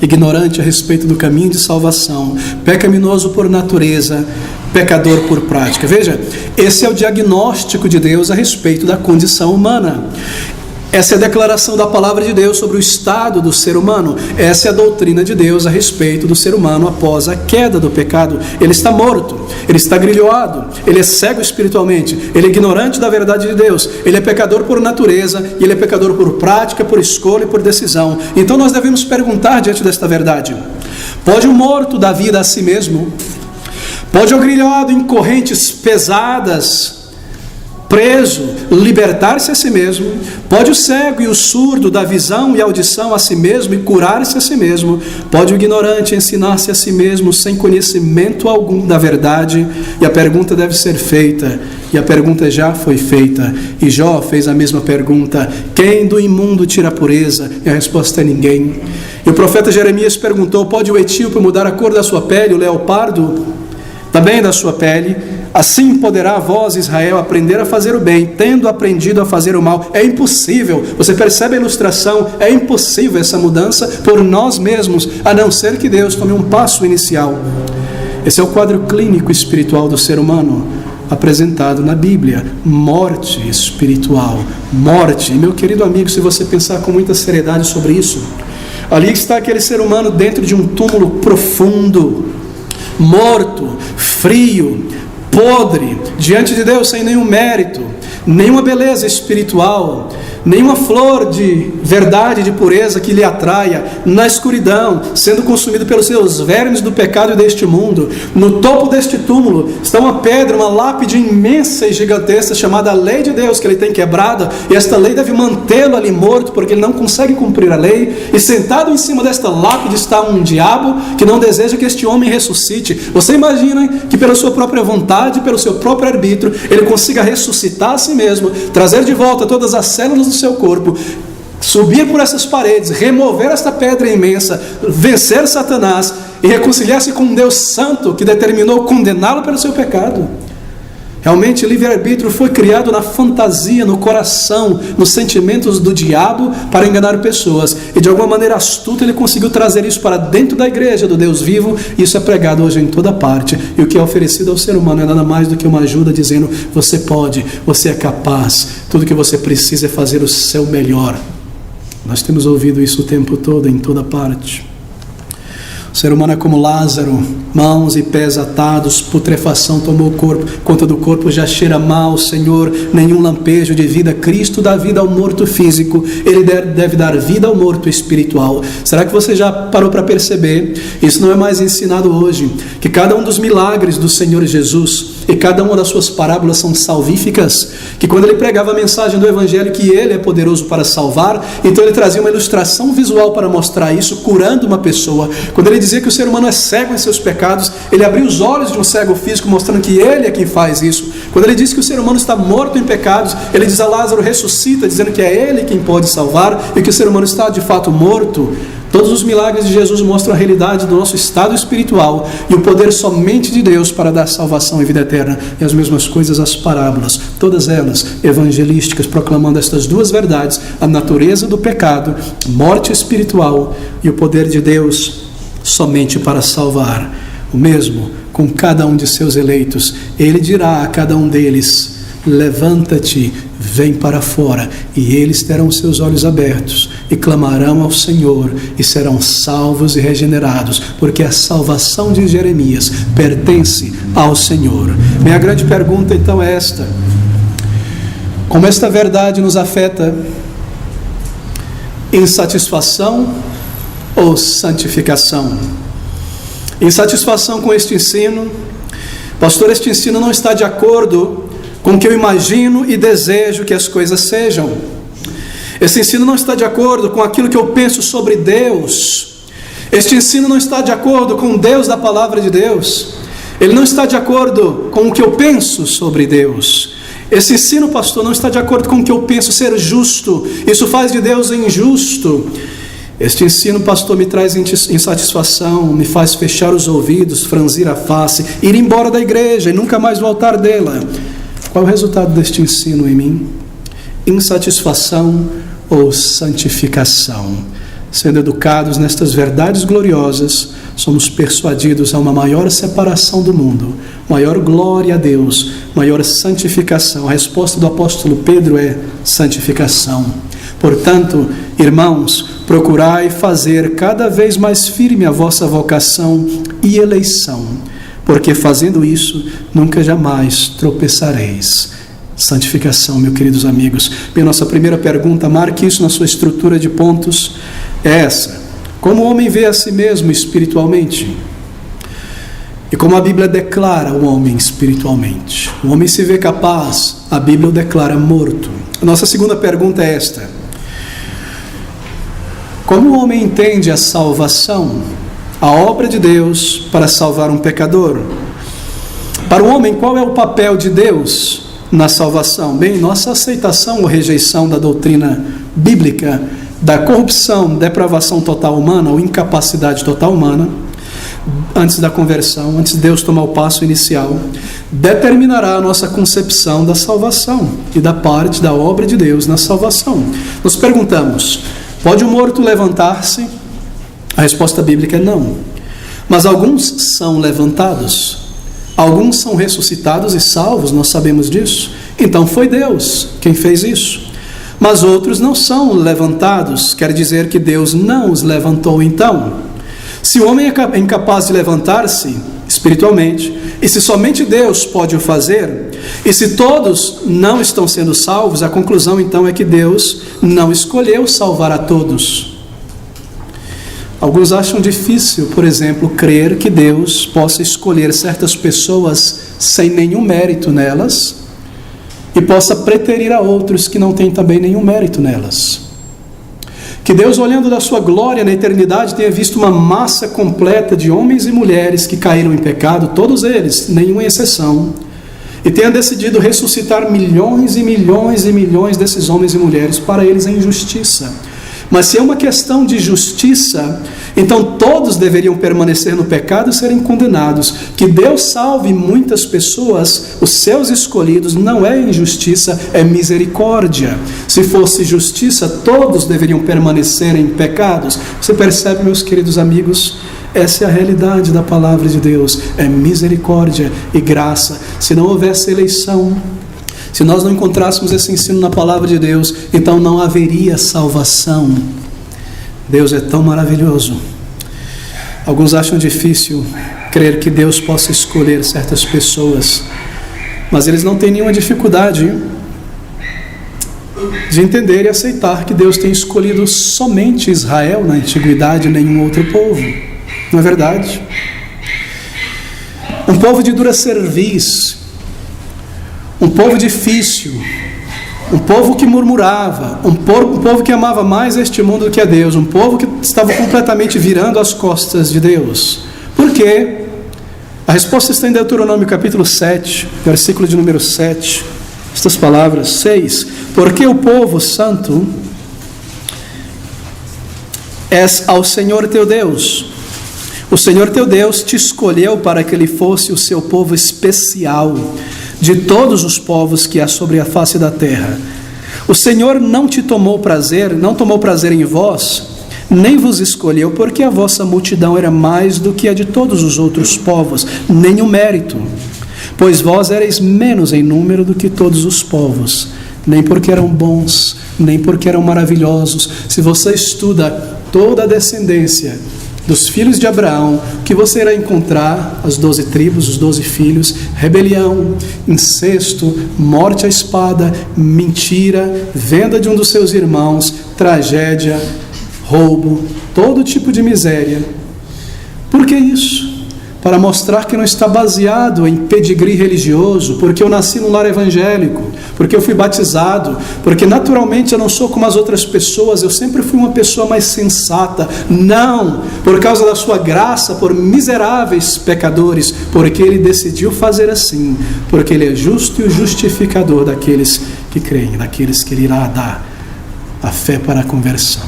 ignorante a respeito do caminho de salvação, pecaminoso por natureza, pecador por prática. Veja, esse é o diagnóstico de Deus a respeito da condição humana. Essa é a declaração da palavra de Deus sobre o estado do ser humano. Essa é a doutrina de Deus a respeito do ser humano após a queda do pecado. Ele está morto, ele está grilhoado, ele é cego espiritualmente, ele é ignorante da verdade de Deus, ele é pecador por natureza e ele é pecador por prática, por escolha e por decisão. Então nós devemos perguntar diante desta verdade: pode o morto dar vida a si mesmo? Pode o grilhoado em correntes pesadas, preso, libertar-se a si mesmo? Pode o cego e o surdo dar visão e audição a si mesmo e curar-se a si mesmo? Pode o ignorante ensinar-se a si mesmo sem conhecimento algum da verdade? E a pergunta deve ser feita, e a pergunta já foi feita, e Jó fez a mesma pergunta: quem do imundo tira a pureza? E a resposta é ninguém. E o profeta Jeremias perguntou: pode o etíope mudar a cor da sua pele, o leopardo também da sua pele? Assim poderá vós, Israel, aprender a fazer o bem, tendo aprendido a fazer o mal. É impossível, você percebe a ilustração? É impossível essa mudança por nós mesmos, a não ser que Deus tome um passo inicial. Esse é o quadro clínico espiritual do ser humano, apresentado na Bíblia. Morte espiritual, morte. E meu querido amigo, se você pensar com muita seriedade sobre isso, ali está aquele ser humano dentro de um túmulo profundo, morto, frio, podre, diante de Deus, sem nenhum mérito, nenhuma beleza espiritual, nenhuma flor de verdade, de pureza que lhe atraia, na escuridão, sendo consumido pelos seus vermes do pecado e deste mundo. No topo deste túmulo está uma pedra, uma lápide imensa e gigantesca chamada lei de Deus, que ele tem quebrada, e esta lei deve mantê-lo ali morto, porque ele não consegue cumprir a lei. E sentado em cima desta lápide está um diabo que não deseja que este homem ressuscite. Você imagina que pela sua própria vontade, pelo seu próprio arbítrio, ele consiga ressuscitar a si mesmo, trazer de volta todas as células do seu corpo, subir por essas paredes, remover esta pedra imensa, vencer Satanás e reconciliar-se com um Deus santo que determinou condená-lo pelo seu pecado. Realmente, o livre-arbítrio foi criado na fantasia, no coração, nos sentimentos do diabo para enganar pessoas. E de alguma maneira astuta ele conseguiu trazer isso para dentro da igreja do Deus vivo. E isso é pregado hoje em toda parte. E o que é oferecido ao ser humano é nada mais do que uma ajuda dizendo: você pode, você é capaz, tudo que você precisa é fazer o seu melhor. Nós temos ouvido isso o tempo todo, em toda parte. O ser humano é como Lázaro, mãos e pés atados, putrefação tomou o corpo, conta do corpo já cheira mal, Senhor, nenhum lampejo de vida. Cristo dá vida ao morto físico, Ele deve dar vida ao morto espiritual. Será que você já parou para perceber? Isso não é mais ensinado hoje, que cada um dos milagres do Senhor Jesus e cada uma das suas parábolas são salvíficas, que quando ele pregava a mensagem do Evangelho, que ele é poderoso para salvar, então ele trazia uma ilustração visual para mostrar isso, curando uma pessoa. Quando ele dizia que o ser humano é cego em seus pecados, ele abriu os olhos de um cego físico, mostrando que ele é quem faz isso. Quando ele diz que o ser humano está morto em pecados, ele diz a Lázaro: ressuscita, dizendo que é ele quem pode salvar, e que o ser humano está de fato morto. Todos os milagres de Jesus mostram a realidade do nosso estado espiritual e o poder somente de Deus para dar salvação e vida eterna. E as mesmas coisas as parábolas, todas elas evangelísticas, proclamando estas duas verdades: a natureza do pecado, morte espiritual, e o poder de Deus somente para salvar. O mesmo com cada um de seus eleitos. Ele dirá a cada um deles: levanta-te, vem para fora, e eles terão seus olhos abertos e clamarão ao Senhor e serão salvos e regenerados, porque a salvação de Jeremias pertence ao Senhor. Minha grande pergunta então é esta: como esta verdade nos afeta? Insatisfação ou santificação? Insatisfação com este ensino: pastor, este ensino não está de acordo com o que eu imagino e desejo que as coisas sejam. Esse ensino não está de acordo com aquilo que eu penso sobre Deus. Este ensino não está de acordo com o Deus da palavra de Deus. Ele não está de acordo com o que eu penso sobre Deus. Esse ensino, pastor, não está de acordo com o que eu penso ser justo. Isso faz de Deus injusto. Este ensino, pastor, me traz insatisfação, me faz fechar os ouvidos, franzir a face, ir embora da igreja e nunca mais voltar dela. Qual é o resultado deste ensino em mim? Insatisfação ou santificação? Sendo educados nestas verdades gloriosas, somos persuadidos a uma maior separação do mundo, maior glória a Deus, maior santificação. A resposta do apóstolo Pedro é santificação. Portanto, irmãos, procurai fazer cada vez mais firme a vossa vocação e eleição, porque fazendo isso, nunca jamais tropeçareis. Santificação, meus queridos amigos. Bem, nossa primeira pergunta, marque isso na sua estrutura de pontos, é essa: como o homem vê a si mesmo espiritualmente? E como a Bíblia declara o homem espiritualmente? O homem se vê capaz, a Bíblia o declara morto. A nossa segunda pergunta é esta: como o homem entende a salvação, a obra de Deus para salvar um pecador? Para o homem, qual é o papel de Deus na salvação? Bem, nossa aceitação ou rejeição da doutrina bíblica da corrupção, depravação total humana ou incapacidade total humana, antes da conversão, antes de Deus tomar o passo inicial, determinará a nossa concepção da salvação e da parte da obra de Deus na salvação. Nos perguntamos: pode o morto levantar-se? A resposta bíblica é não. Mas alguns são levantados, alguns são ressuscitados e salvos, nós sabemos disso. Então foi Deus quem fez isso. Mas outros não são levantados, quer dizer que Deus não os levantou então. Se o homem é incapaz de levantar-se espiritualmente, e se somente Deus pode o fazer, e se todos não estão sendo salvos, a conclusão então é que Deus não escolheu salvar a todos. Alguns acham difícil, por exemplo, crer que Deus possa escolher certas pessoas sem nenhum mérito nelas e possa preterir a outros que não têm também nenhum mérito nelas. Que Deus, olhando da sua glória na eternidade, tenha visto uma massa completa de homens e mulheres que caíram em pecado, todos eles, nenhuma exceção, e tenha decidido ressuscitar milhões e milhões e milhões desses homens e mulheres. Para eles é injustiça. Mas se é uma questão de justiça, então todos deveriam permanecer no pecado e serem condenados. Que Deus salve muitas pessoas, os seus escolhidos, não é injustiça, é misericórdia. Se fosse justiça, todos deveriam permanecer em pecados. Você percebe, meus queridos amigos? Essa é a realidade da palavra de Deus, é misericórdia e graça. Se não houvesse eleição, se nós não encontrássemos esse ensino na palavra de Deus, então não haveria salvação. Deus é tão maravilhoso. Alguns acham difícil crer que Deus possa escolher certas pessoas, mas eles não têm nenhuma dificuldade de entender e aceitar que Deus tem escolhido somente Israel na antiguidade e nenhum outro povo. Não é verdade? Um povo de dura cerviz, um povo difícil, um povo que murmurava, um povo que amava mais este mundo do que a Deus, um povo que estava completamente virando as costas de Deus. Por quê? A resposta está em Deuteronômio capítulo 7, versículo de número 7, estas palavras, 6. Porque o povo santo és ao Senhor teu Deus. O Senhor teu Deus te escolheu para que ele fosse o seu povo especial de todos os povos que há sobre a face da terra. O Senhor não tomou prazer em vós, nem vos escolheu, porque a vossa multidão era mais do que a de todos os outros povos, nem o mérito, pois vós erais menos em número do que todos os povos, nem porque eram bons, nem porque eram maravilhosos. Se você estuda toda a descendência dos filhos de Abraão, que você irá encontrar as 12 tribos, os 12 filhos: rebelião, incesto, morte à espada, mentira, venda de um dos seus irmãos, tragédia, roubo, todo tipo de miséria. Por que isso? Para mostrar que não está baseado em pedigree religioso, porque eu nasci num lar evangélico, porque eu fui batizado, porque naturalmente eu não sou como as outras pessoas, eu sempre fui uma pessoa mais sensata. Não, por causa da sua graça, por miseráveis pecadores, porque ele decidiu fazer assim, porque ele é justo e o justificador daqueles que creem, daqueles que ele irá dar a fé para a conversão.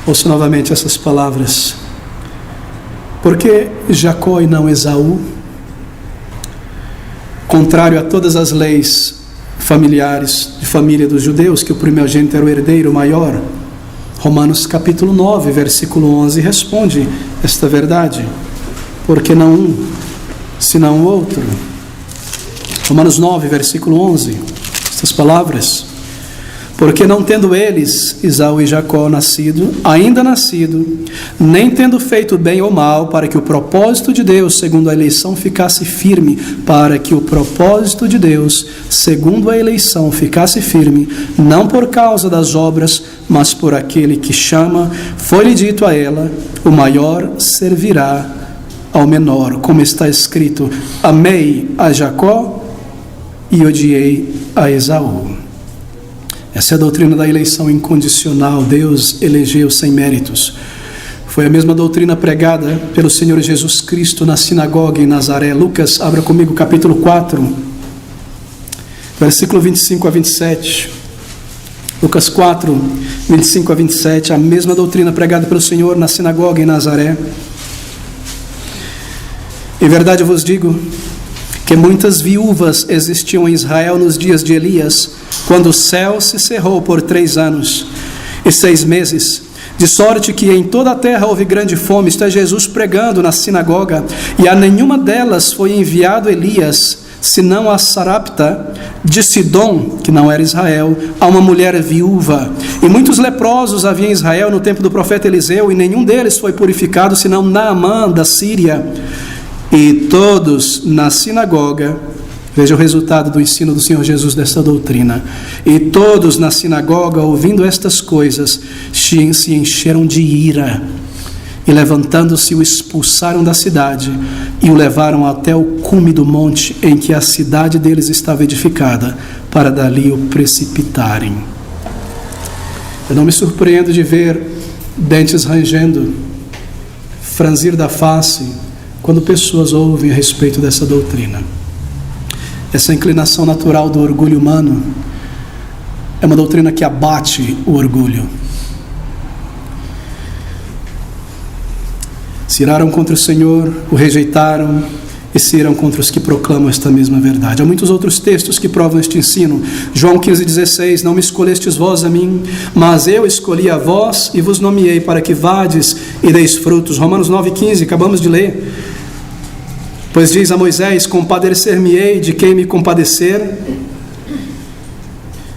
Ouço novamente essas palavras. Porque Jacó e não Esaú, contrário a todas as leis familiares de família dos judeus, que o primogênito era o herdeiro maior? Romanos capítulo 9, versículo 11 responde esta verdade. Porque não um, senão o outro. Romanos 9, versículo 11, estas palavras. Porque não tendo eles, Esaú e Jacó, ainda nascido, nem tendo feito bem ou mal, para que o propósito de Deus, segundo a eleição, ficasse firme, não por causa das obras, mas por aquele que chama, foi-lhe dito a ela: o maior servirá ao menor, como está escrito: amei a Jacó e odiei a Esaú. Essa é a doutrina da eleição incondicional. Deus elegeu sem méritos. Foi a mesma doutrina pregada pelo Senhor Jesus Cristo na sinagoga em Nazaré. Lucas, abra comigo capítulo 4, versículo 25 a 27. Lucas 4, 25 a 27, a mesma doutrina pregada pelo Senhor na sinagoga em Nazaré. Em verdade eu vos digo que muitas viúvas existiam em Israel nos dias de Elias, quando o céu se cerrou por 3 anos e 6 meses, de sorte que em toda a terra houve grande fome. Está Jesus pregando na sinagoga, e a nenhuma delas foi enviado Elias, senão a Sarapta de Sidom, que não era Israel, a uma mulher viúva. E muitos leprosos havia em Israel no tempo do profeta Eliseu, e nenhum deles foi purificado, senão Naamã da Síria. E todos na sinagoga, veja o resultado do ensino do Senhor Jesus desta doutrina, e todos na sinagoga, ouvindo estas coisas, se encheram de ira, e levantando-se o expulsaram da cidade, e o levaram até o cume do monte em que a cidade deles estava edificada, para dali o precipitarem. Eu não me surpreendo de ver dentes rangendo, franzir da face, quando pessoas ouvem a respeito dessa doutrina. Essa inclinação natural do orgulho humano é uma doutrina que abate o orgulho. Se iraram contra o Senhor, o rejeitaram e se iram contra os que proclamam esta mesma verdade. Há muitos outros textos que provam este ensino. João 15,16: não me escolhestes vós a mim, mas eu escolhi a vós e vos nomeei para que vades e deis frutos. Romanos 9,15, acabamos de ler. Pois diz a Moisés: compadecer-me-ei de quem me compadecer,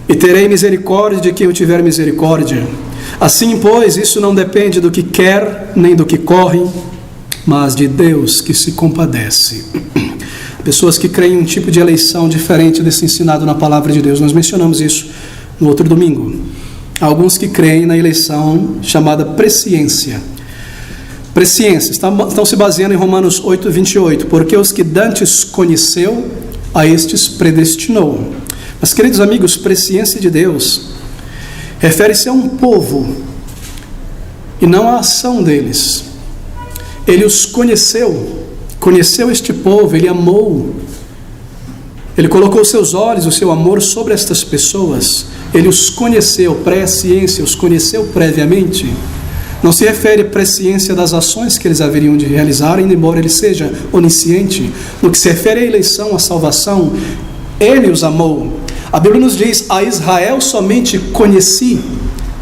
e terei misericórdia de quem eu tiver misericórdia. Assim, pois, isso não depende do que quer, nem do que corre, mas de Deus que se compadece. Pessoas que creem em um tipo de eleição diferente desse ensinado na palavra de Deus. Nós mencionamos isso no outro domingo. Há alguns que creem na eleição chamada presciência. Presciência, estão se baseando em Romanos 8, 28, porque os que dantes conheceu, a estes predestinou. Mas, queridos amigos, presciência de Deus refere-se a um povo e não à ação deles. Ele os conheceu este povo, ele amou, ele colocou seus olhos, o seu amor sobre estas pessoas, ele os conheceu, presciência, os conheceu previamente. Não se refere à presciência das ações que eles haveriam de realizar, ainda embora ele seja onisciente. No que se refere à eleição, à salvação, ele os amou. A Bíblia nos diz: a Israel somente conheci,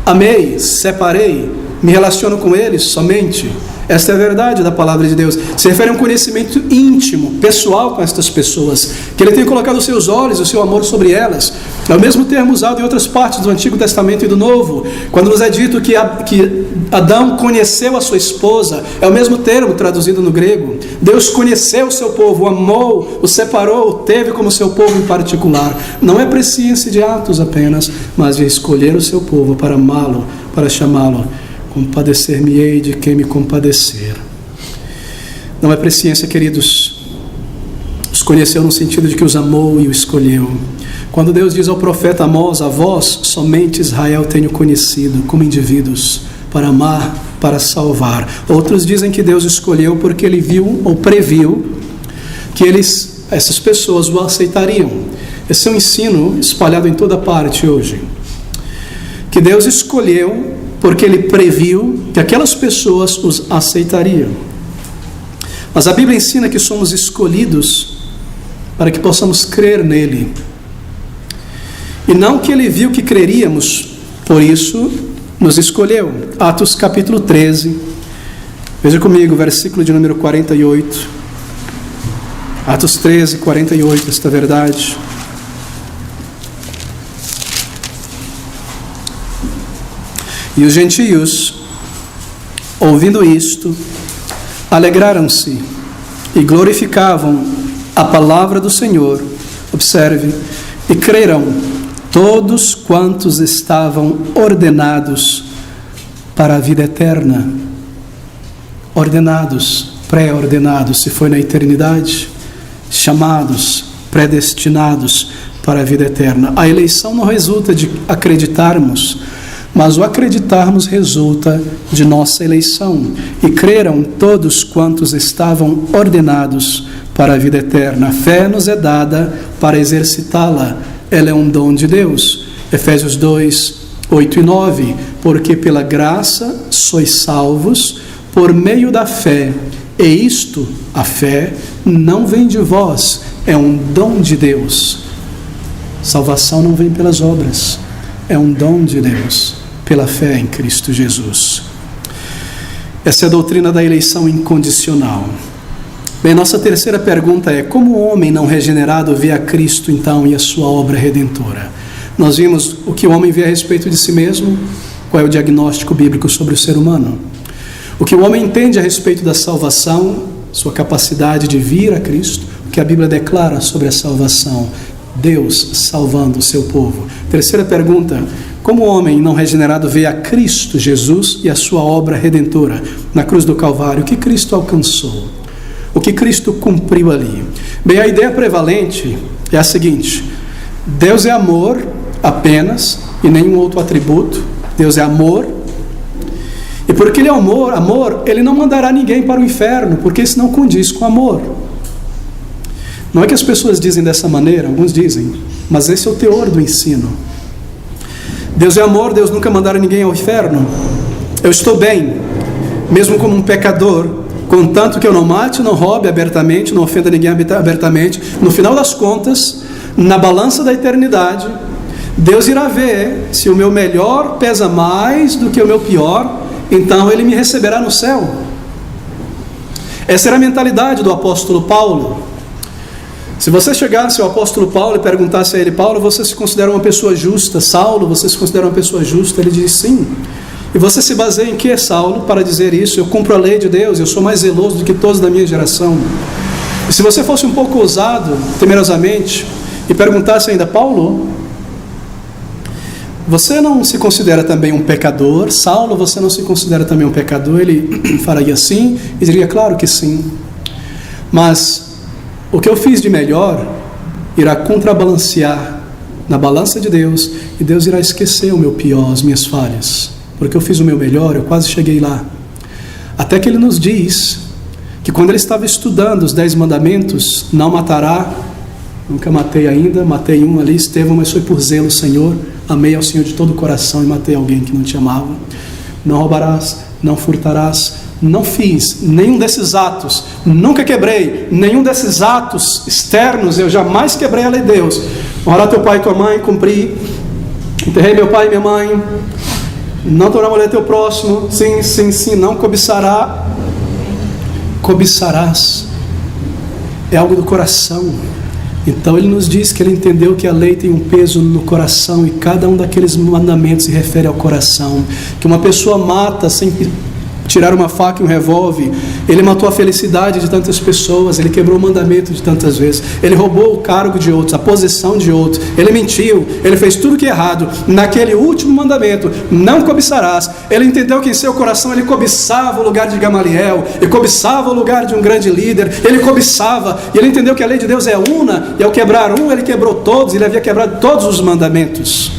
amei, separei, me relaciono com eles somente. Esta é a verdade da palavra de Deus. Se refere a um conhecimento íntimo, pessoal com estas pessoas, que ele tem colocado os seus olhos, o seu amor sobre elas. É o mesmo termo usado em outras partes do Antigo Testamento e do Novo, quando nos é dito que Adão conheceu a sua esposa. É o mesmo termo traduzido no grego. Deus conheceu o seu povo, o amou, o separou, o teve como seu povo em particular. Não é presciência de atos apenas, mas de escolher o seu povo para amá-lo, para chamá-lo. Compadecer-me-ei de quem me compadecer. Não é presciência, queridos. Os conheceu no sentido de que os amou e o escolheu. Quando Deus diz ao profeta Amós: a vós somente Israel tenho conhecido como indivíduos, para amar, para salvar. Outros dizem que Deus escolheu porque ele viu ou previu que essas pessoas o aceitariam. Esse é um ensino espalhado em toda parte hoje. Que Deus escolheu porque ele previu que aquelas pessoas os aceitariam. Mas a Bíblia ensina que somos escolhidos para que possamos crer nele. E não que ele viu que creríamos, por isso nos escolheu. Atos capítulo 13, veja comigo, versículo de número 48. Atos 13, 48, esta verdade. E os gentios, ouvindo isto, alegraram-se e glorificavam a palavra do Senhor. Observe, e creram todos quantos estavam ordenados para a vida eterna. Ordenados, pré-ordenados, se foi na eternidade, chamados, predestinados para a vida eterna. A eleição não resulta de acreditarmos, mas o acreditarmos resulta de nossa eleição. E creram todos quantos estavam ordenados para a vida eterna. A fé nos é dada para exercitá-la. Ela é um dom de Deus. Efésios 2, 8 e 9. Porque pela graça sois salvos por meio da fé. E isto, a fé, não vem de vós, é um dom de Deus. Salvação não vem pelas obras, é um dom de Deus, pela fé em Cristo Jesus. Essa é a doutrina da eleição incondicional. Bem, nossa terceira pergunta é: como o homem não regenerado vê a Cristo então e a sua obra redentora? Nós vimos o que o homem vê a respeito de si mesmo, qual é o diagnóstico bíblico sobre o ser humano. O que o homem entende a respeito da salvação, sua capacidade de vir a Cristo, o que a Bíblia declara sobre a salvação, Deus salvando o seu povo. Terceira pergunta: como o homem não regenerado vê a Cristo Jesus e a sua obra redentora na cruz do Calvário? O que Cristo alcançou? O que Cristo cumpriu ali? Bem, a ideia prevalente é a seguinte: Deus é amor apenas e nenhum outro atributo. Deus é amor. E porque Ele é amor, Ele não mandará ninguém para o inferno, porque isso não condiz com amor. Não é que as pessoas dizem dessa maneira, alguns dizem, mas esse é o teor do ensino. Deus é amor, Deus nunca mandará ninguém ao inferno. Eu estou bem, mesmo como um pecador, contanto que eu não mate, não roube abertamente, não ofenda ninguém abertamente. No final das contas, na balança da eternidade, Deus irá ver se o meu melhor pesa mais do que o meu pior, então Ele me receberá no céu. Essa era a mentalidade do apóstolo Paulo. Se você chegasse ao apóstolo Paulo e perguntasse a ele: Paulo, você se considera uma pessoa justa? Saulo, você se considera uma pessoa justa? Ele diz sim. E você se baseia em que, Saulo, para dizer isso? Eu cumpro a lei de Deus, eu sou mais zeloso do que todos da minha geração. E se você fosse um pouco ousado, temerosamente, e perguntasse ainda: Paulo, você não se considera também um pecador? Saulo, você não se considera também um pecador? Ele faria sim e diria: claro que sim. Mas o que eu fiz de melhor irá contrabalancear na balança de Deus, e Deus irá esquecer o meu pior, as minhas falhas. Porque eu fiz o meu melhor, eu quase cheguei lá. Até que Ele nos diz que quando Ele estava estudando os 10 mandamentos: não matará, nunca matei ainda, matei um ali, Estevão, mas foi por zelo, Senhor, amei ao Senhor de todo o coração e matei alguém que não te amava. Não roubarás, não furtarás. Não fiz nenhum desses atos, nunca quebrei nenhum desses atos externos, eu jamais quebrei a lei de Deus. Honrar teu pai e tua mãe, cumpri. Enterrei meu pai e minha mãe. Não tornar mulher teu próximo. Sim, sim, sim. Não cobiçará. Cobiçarás. É algo do coração. Então Ele nos diz que Ele entendeu que a lei tem um peso no coração, e cada um daqueles mandamentos se refere ao coração. Que uma pessoa mata sem tirar uma faca e um revólver, ele matou a felicidade de tantas pessoas, ele quebrou o mandamento de tantas vezes, ele roubou o cargo de outros, a posição de outros, ele mentiu, ele fez tudo que é errado. Naquele último mandamento, não cobiçarás, ele entendeu que em seu coração ele cobiçava o lugar de Gamaliel, ele cobiçava o lugar de um grande líder, ele cobiçava, e ele entendeu que a lei de Deus é una, e ao quebrar um, ele quebrou todos, ele havia quebrado todos os mandamentos.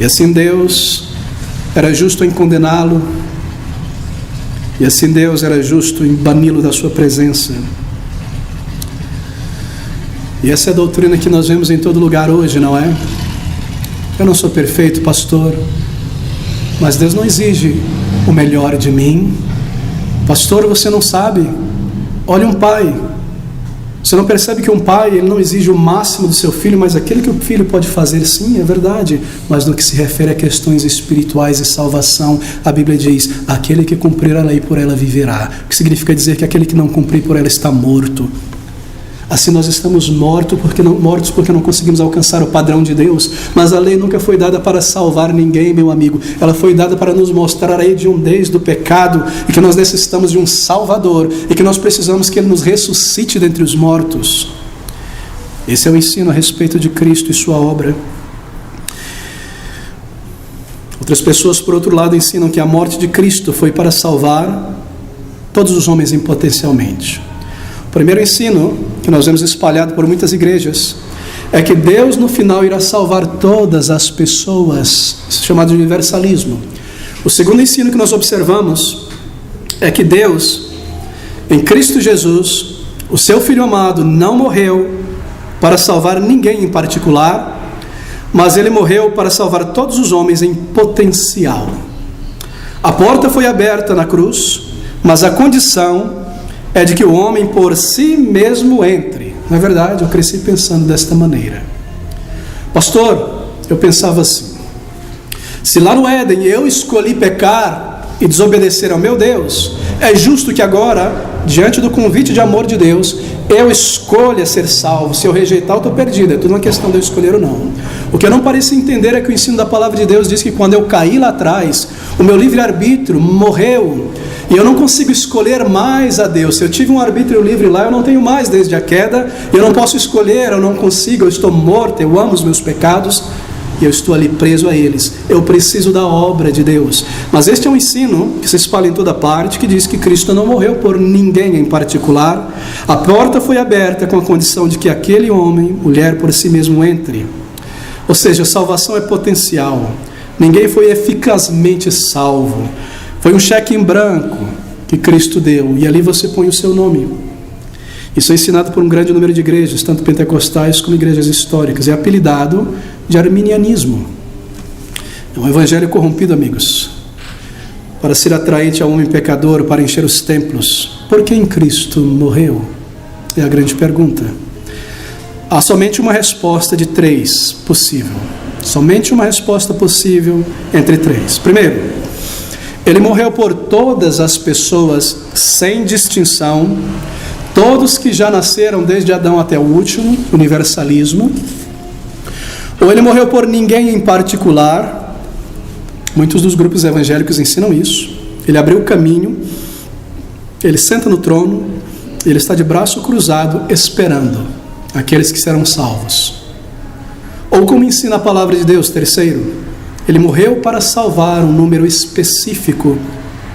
E assim Deus era justo em condená-lo, e assim Deus era justo em bani-lo da sua presença. E essa é a doutrina que nós vemos em todo lugar hoje, não é? Eu não sou perfeito, pastor, mas Deus não exige o melhor de mim. Pastor, você não sabe. Olha um pai. Você não percebe que um pai, ele não exige o máximo do seu filho, mas aquele que o filho pode fazer, sim, é verdade. Mas no que se refere a questões espirituais e salvação, a Bíblia diz: aquele que cumprir a lei por ela viverá. O que significa dizer que aquele que não cumprir por ela está morto. Assim nós estamos mortos porque não conseguimos alcançar o padrão de Deus. Mas a lei nunca foi dada para salvar ninguém, meu amigo. Ela foi dada para nos mostrar a hediondez do pecado e que nós necessitamos de um Salvador e que nós precisamos que Ele nos ressuscite dentre os mortos. Esse é o ensino a respeito de Cristo e sua obra. Outras pessoas, por outro lado, ensinam que a morte de Cristo foi para salvar todos os homens impotencialmente. O primeiro ensino, que nós vemos espalhado por muitas igrejas, é que Deus no final irá salvar todas as pessoas, isso é chamado de universalismo. O segundo ensino que nós observamos é que Deus, em Cristo Jesus, o seu Filho amado, não morreu para salvar ninguém em particular, mas Ele morreu para salvar todos os homens em potencial. A porta foi aberta na cruz, mas a condição é de que o homem por si mesmo entre. Na verdade, eu cresci pensando desta maneira. Pastor, eu pensava assim: se lá no Éden eu escolhi pecar e desobedecer ao meu Deus, é justo que agora, diante do convite de amor de Deus, eu escolha ser salvo. Se eu rejeitar, eu estou perdido. É tudo uma questão de eu escolher ou não. O que eu não parecia entender é que o ensino da palavra de Deus diz que quando eu caí lá atrás, o meu livre-arbítrio morreu e eu não consigo escolher mais a Deus. Se eu tive um arbítrio livre lá, eu não tenho mais desde a queda. Eu não posso escolher, eu não consigo, eu estou morto, eu amo os meus pecados e eu estou ali preso a eles. Eu preciso da obra de Deus. Mas este é um ensino que se espalha em toda parte, que diz que Cristo não morreu por ninguém em particular. A porta foi aberta com a condição de que aquele homem, mulher, por si mesmo entre. Ou seja, a salvação é potencial. Ninguém foi eficazmente salvo. Foi um cheque em branco que Cristo deu, e ali você põe o seu nome. Isso é ensinado por um grande número de igrejas, tanto pentecostais como igrejas históricas. É apelidado de arminianismo. É um evangelho corrompido, amigos, para ser atraente ao homem pecador, para encher os templos. Por que em Cristo morreu? É a grande pergunta. Há somente uma resposta de três possível. Somente uma resposta possível entre três. Primeiro, Ele morreu por todas as pessoas, sem distinção, todos que já nasceram desde Adão até o último, universalismo. Ou Ele morreu por ninguém em particular. Muitos dos grupos evangélicos ensinam isso. Ele abriu o caminho, Ele senta no trono, Ele está de braço cruzado esperando aqueles que serão salvos. Ou como ensina a palavra de Deus, terceiro, Ele morreu para salvar um número específico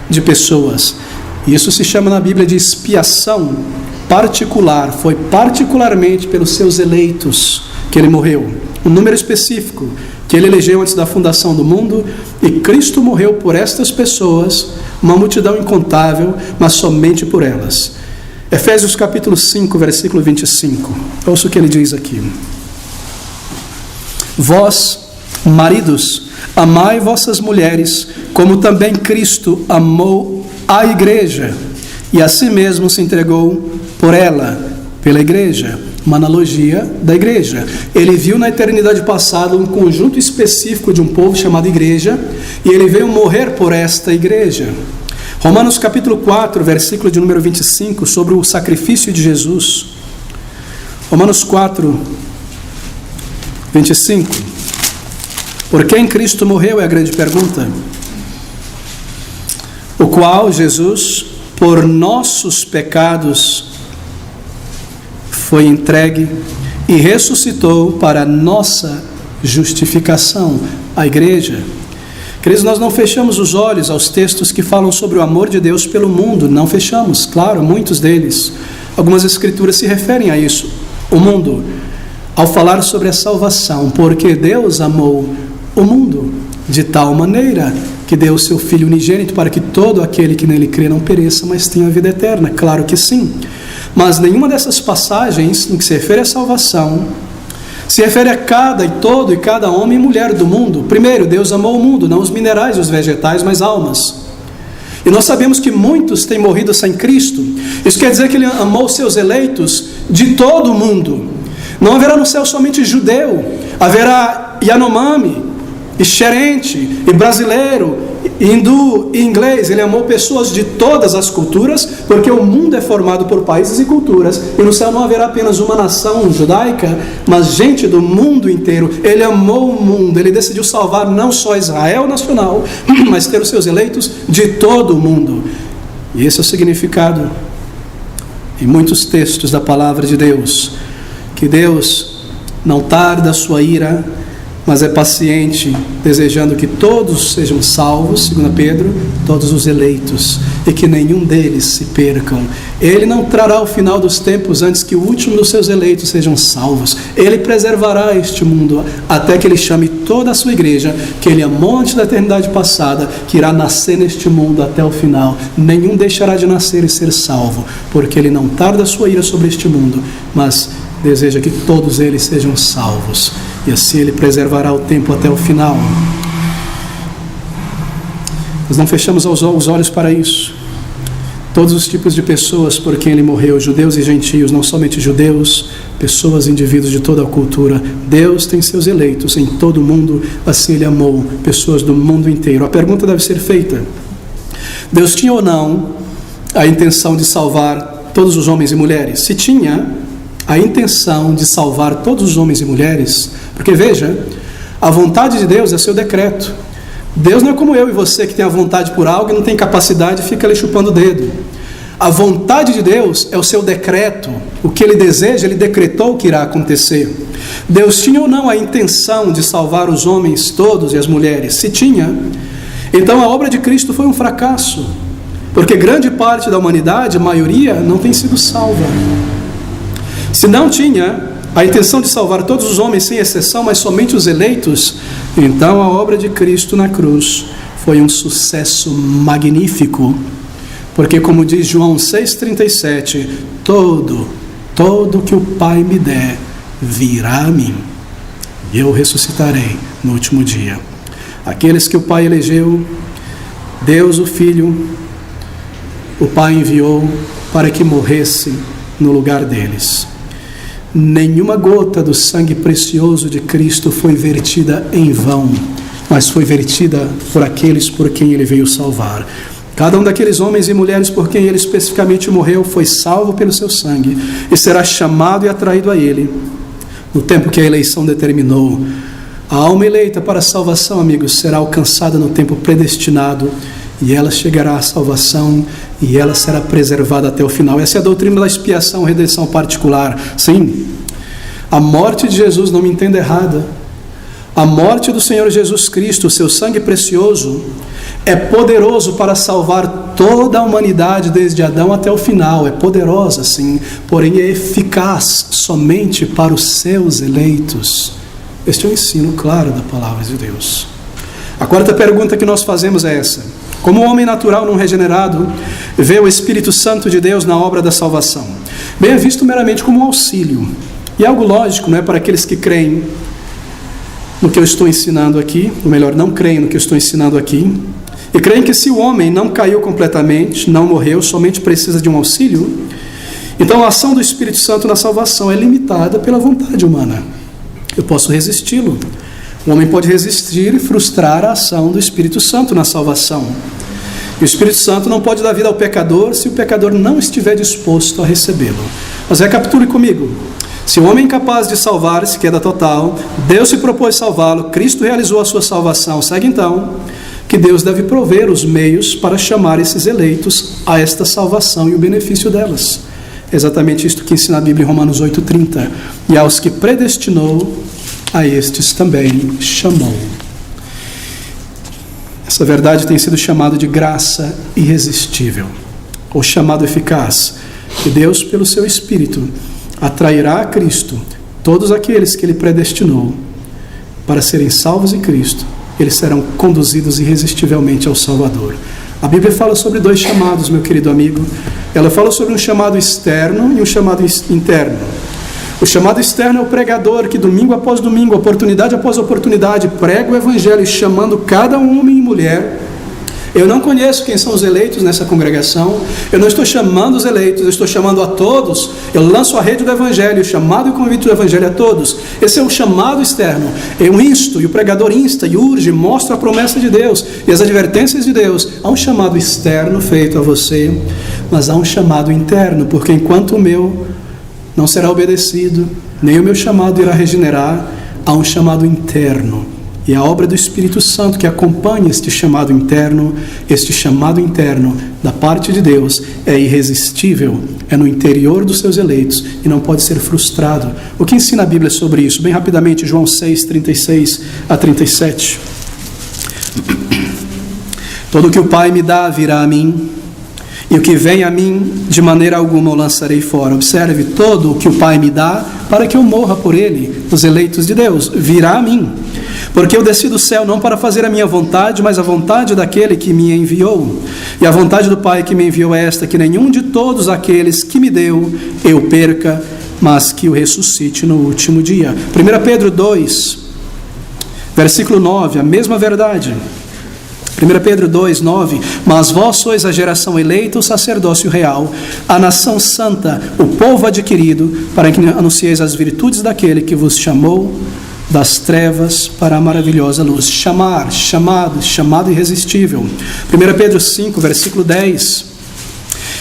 de pessoas. Isso se chama na Bíblia de expiação particular. Foi particularmente pelos seus eleitos que Ele morreu. Um número específico que Ele elegeu antes da fundação do mundo, e Cristo morreu por estas pessoas, uma multidão incontável, mas somente por elas. Efésios capítulo 5, versículo 25. Ouça o que ele diz aqui: Vós, maridos, amai vossas mulheres, como também Cristo amou a igreja, e a si mesmo se entregou por ela, pela igreja. Uma analogia da igreja. Ele viu na eternidade passada um conjunto específico de um povo chamado igreja, e Ele veio morrer por esta igreja. Romanos capítulo 4, versículo de número 25, sobre o sacrifício de Jesus. Romanos 4, 25. Por quem Cristo morreu é a grande pergunta. O qual Jesus, por nossos pecados, foi entregue e ressuscitou para nossa justificação. A igreja. Queridos, nós não fechamos os olhos aos textos que falam sobre o amor de Deus pelo mundo. Não fechamos, claro, muitos deles. Algumas escrituras se referem a isso. O mundo, ao falar sobre a salvação, porque Deus amou o mundo de tal maneira que deu o seu Filho unigênito para que todo aquele que nele crê não pereça, mas tenha vida eterna. Claro que sim. Mas nenhuma dessas passagens, no que se refere à salvação, se refere a cada e todo e cada homem e mulher do mundo. Primeiro, Deus amou o mundo, não os minerais e os vegetais, mas almas. E nós sabemos que muitos têm morrido sem Cristo. Isso quer dizer que Ele amou seus eleitos de todo o mundo. Não haverá no céu somente judeu, haverá Yanomami, e xerente, e brasileiro, Hindu e inglês, ele amou pessoas de todas as culturas, porque o mundo é formado por países e culturas, e no céu não haverá apenas uma nação judaica, mas gente do mundo inteiro. Ele amou o mundo, ele decidiu salvar não só Israel nacional, mas ter os seus eleitos de todo o mundo. E esse é o significado em muitos textos da palavra de Deus, que Deus não tarda a sua ira, mas é paciente, desejando que todos sejam salvos, segundo Pedro, todos os eleitos, e que nenhum deles se percam. Ele não trará o final dos tempos antes que o último dos seus eleitos sejam salvos. Ele preservará este mundo até que ele chame toda a sua igreja, que ele amou antes da eternidade passada, que irá nascer neste mundo até o final. Nenhum deixará de nascer e ser salvo, porque ele não tarda a sua ira sobre este mundo, mas deseja que todos eles sejam salvos, e assim ele preservará o tempo até o final. Nós não fechamos os olhos para isso. Todos os tipos de pessoas por quem ele morreu, judeus e gentios, não somente judeus, pessoas, indivíduos de toda a cultura. Deus tem seus eleitos em todo o mundo, assim ele amou pessoas do mundo inteiro. A pergunta deve ser feita: Deus tinha ou não a intenção de salvar todos os homens e mulheres? Se tinha a intenção de salvar todos os homens e mulheres, porque veja, a vontade de Deus é seu decreto. Deus não é como eu e você, que tem a vontade por algo e não tem capacidade e fica ali chupando o dedo. A vontade de Deus é o seu decreto. O que ele deseja, ele decretou que irá acontecer. Deus tinha ou não a intenção de salvar os homens todos e as mulheres? Se tinha, então a obra de Cristo foi um fracasso, porque grande parte da humanidade, a maioria, não tem sido salva. Se não tinha a intenção de salvar todos os homens sem exceção, mas somente os eleitos, então a obra de Cristo na cruz foi um sucesso magnífico, porque como diz João 6,37, todo que o Pai me der virá a mim, e eu ressuscitarei no último dia. Aqueles que o Pai elegeu, Deus o Filho, o Pai enviou para que morresse no lugar deles. Nenhuma gota do sangue precioso de Cristo foi vertida em vão, mas foi vertida por aqueles por quem ele veio salvar. Cada um daqueles homens e mulheres por quem ele especificamente morreu foi salvo pelo seu sangue e será chamado e atraído a ele no tempo que a eleição determinou. A alma eleita para a salvação, amigos, será alcançada no tempo predestinado, e ela chegará à salvação e ela será preservada até o final. Essa é a doutrina da expiação, redenção particular. Sim, a morte de Jesus, não me entenda errada, a morte do Senhor Jesus Cristo, o seu sangue precioso, é poderoso para salvar toda a humanidade desde Adão até o final. É poderosa, sim, porém é eficaz somente para os seus eleitos. Este é o ensino claro da palavra de Deus. A quarta pergunta que nós fazemos é essa: como o homem natural não regenerado vê o Espírito Santo de Deus na obra da salvação? Bem, é visto meramente como um auxílio, e algo lógico, não é, para aqueles que creem no que eu estou ensinando aqui, ou melhor, não creem no que eu estou ensinando aqui, e creem que se o homem não caiu completamente, não morreu, somente precisa de um auxílio, então a ação do Espírito Santo na salvação é limitada pela vontade humana. Eu posso resisti-lo. O homem pode resistir e frustrar a ação do Espírito Santo na salvação. E o Espírito Santo não pode dar vida ao pecador se o pecador não estiver disposto a recebê-lo. Mas recapitule comigo: se o homem é incapaz de salvar-se, queda total, Deus se propôs salvá-lo, Cristo realizou a sua salvação, segue então que Deus deve prover os meios para chamar esses eleitos a esta salvação e o benefício delas. É exatamente isto que ensina a Bíblia em Romanos 8,30. E aos que predestinou, a estes também chamou. Essa verdade tem sido chamada de graça irresistível, ou chamado eficaz, que Deus, pelo seu Espírito, atrairá a Cristo todos aqueles que Ele predestinou para serem salvos em Cristo. Eles serão conduzidos irresistivelmente ao Salvador. A Bíblia fala sobre dois chamados, meu querido amigo. Ela fala sobre um chamado externo e um chamado interno. O chamado externo é o pregador que domingo após domingo, oportunidade após oportunidade, prega o Evangelho, chamando cada homem e mulher Eu não conheço quem são os eleitos nessa congregação. Eu não estou chamando os eleitos, eu estou chamando a todos. Eu lanço a rede do Evangelho, o chamado e o convite do Evangelho a todos. Esse é o chamado externo. Eu insto, e o pregador insta, e urge, mostra a promessa de Deus e as advertências de Deus. Há um chamado externo feito a você, mas há um chamado interno, porque enquanto o meu não será obedecido, nem o meu chamado irá regenerar, há um chamado interno. E a obra do Espírito Santo que acompanha este chamado interno da parte de Deus é irresistível, é no interior dos seus eleitos e não pode ser frustrado. O que ensina a Bíblia sobre isso? Bem rapidamente, João 6, 36 a 37. Todo o que o Pai me dá virá a mim, e o que vem a mim, de maneira alguma o lançarei fora. Observe, todo o que o Pai me dá, para que eu morra por ele, os eleitos de Deus, virá a mim. Porque eu desci do céu não para fazer a minha vontade, mas a vontade daquele que me enviou. E a vontade do Pai que me enviou é esta, que nenhum de todos aqueles que me deu eu perca, mas que o ressuscite no último dia. 1 Pedro 2, versículo 9, a mesma verdade. 1 Pedro 2, 9, mas vós sois a geração eleita, o sacerdócio real, a nação santa, o povo adquirido, para que anuncieis as virtudes daquele que vos chamou das trevas para a maravilhosa luz. Chamado irresistível. 1 Pedro 5, versículo 10.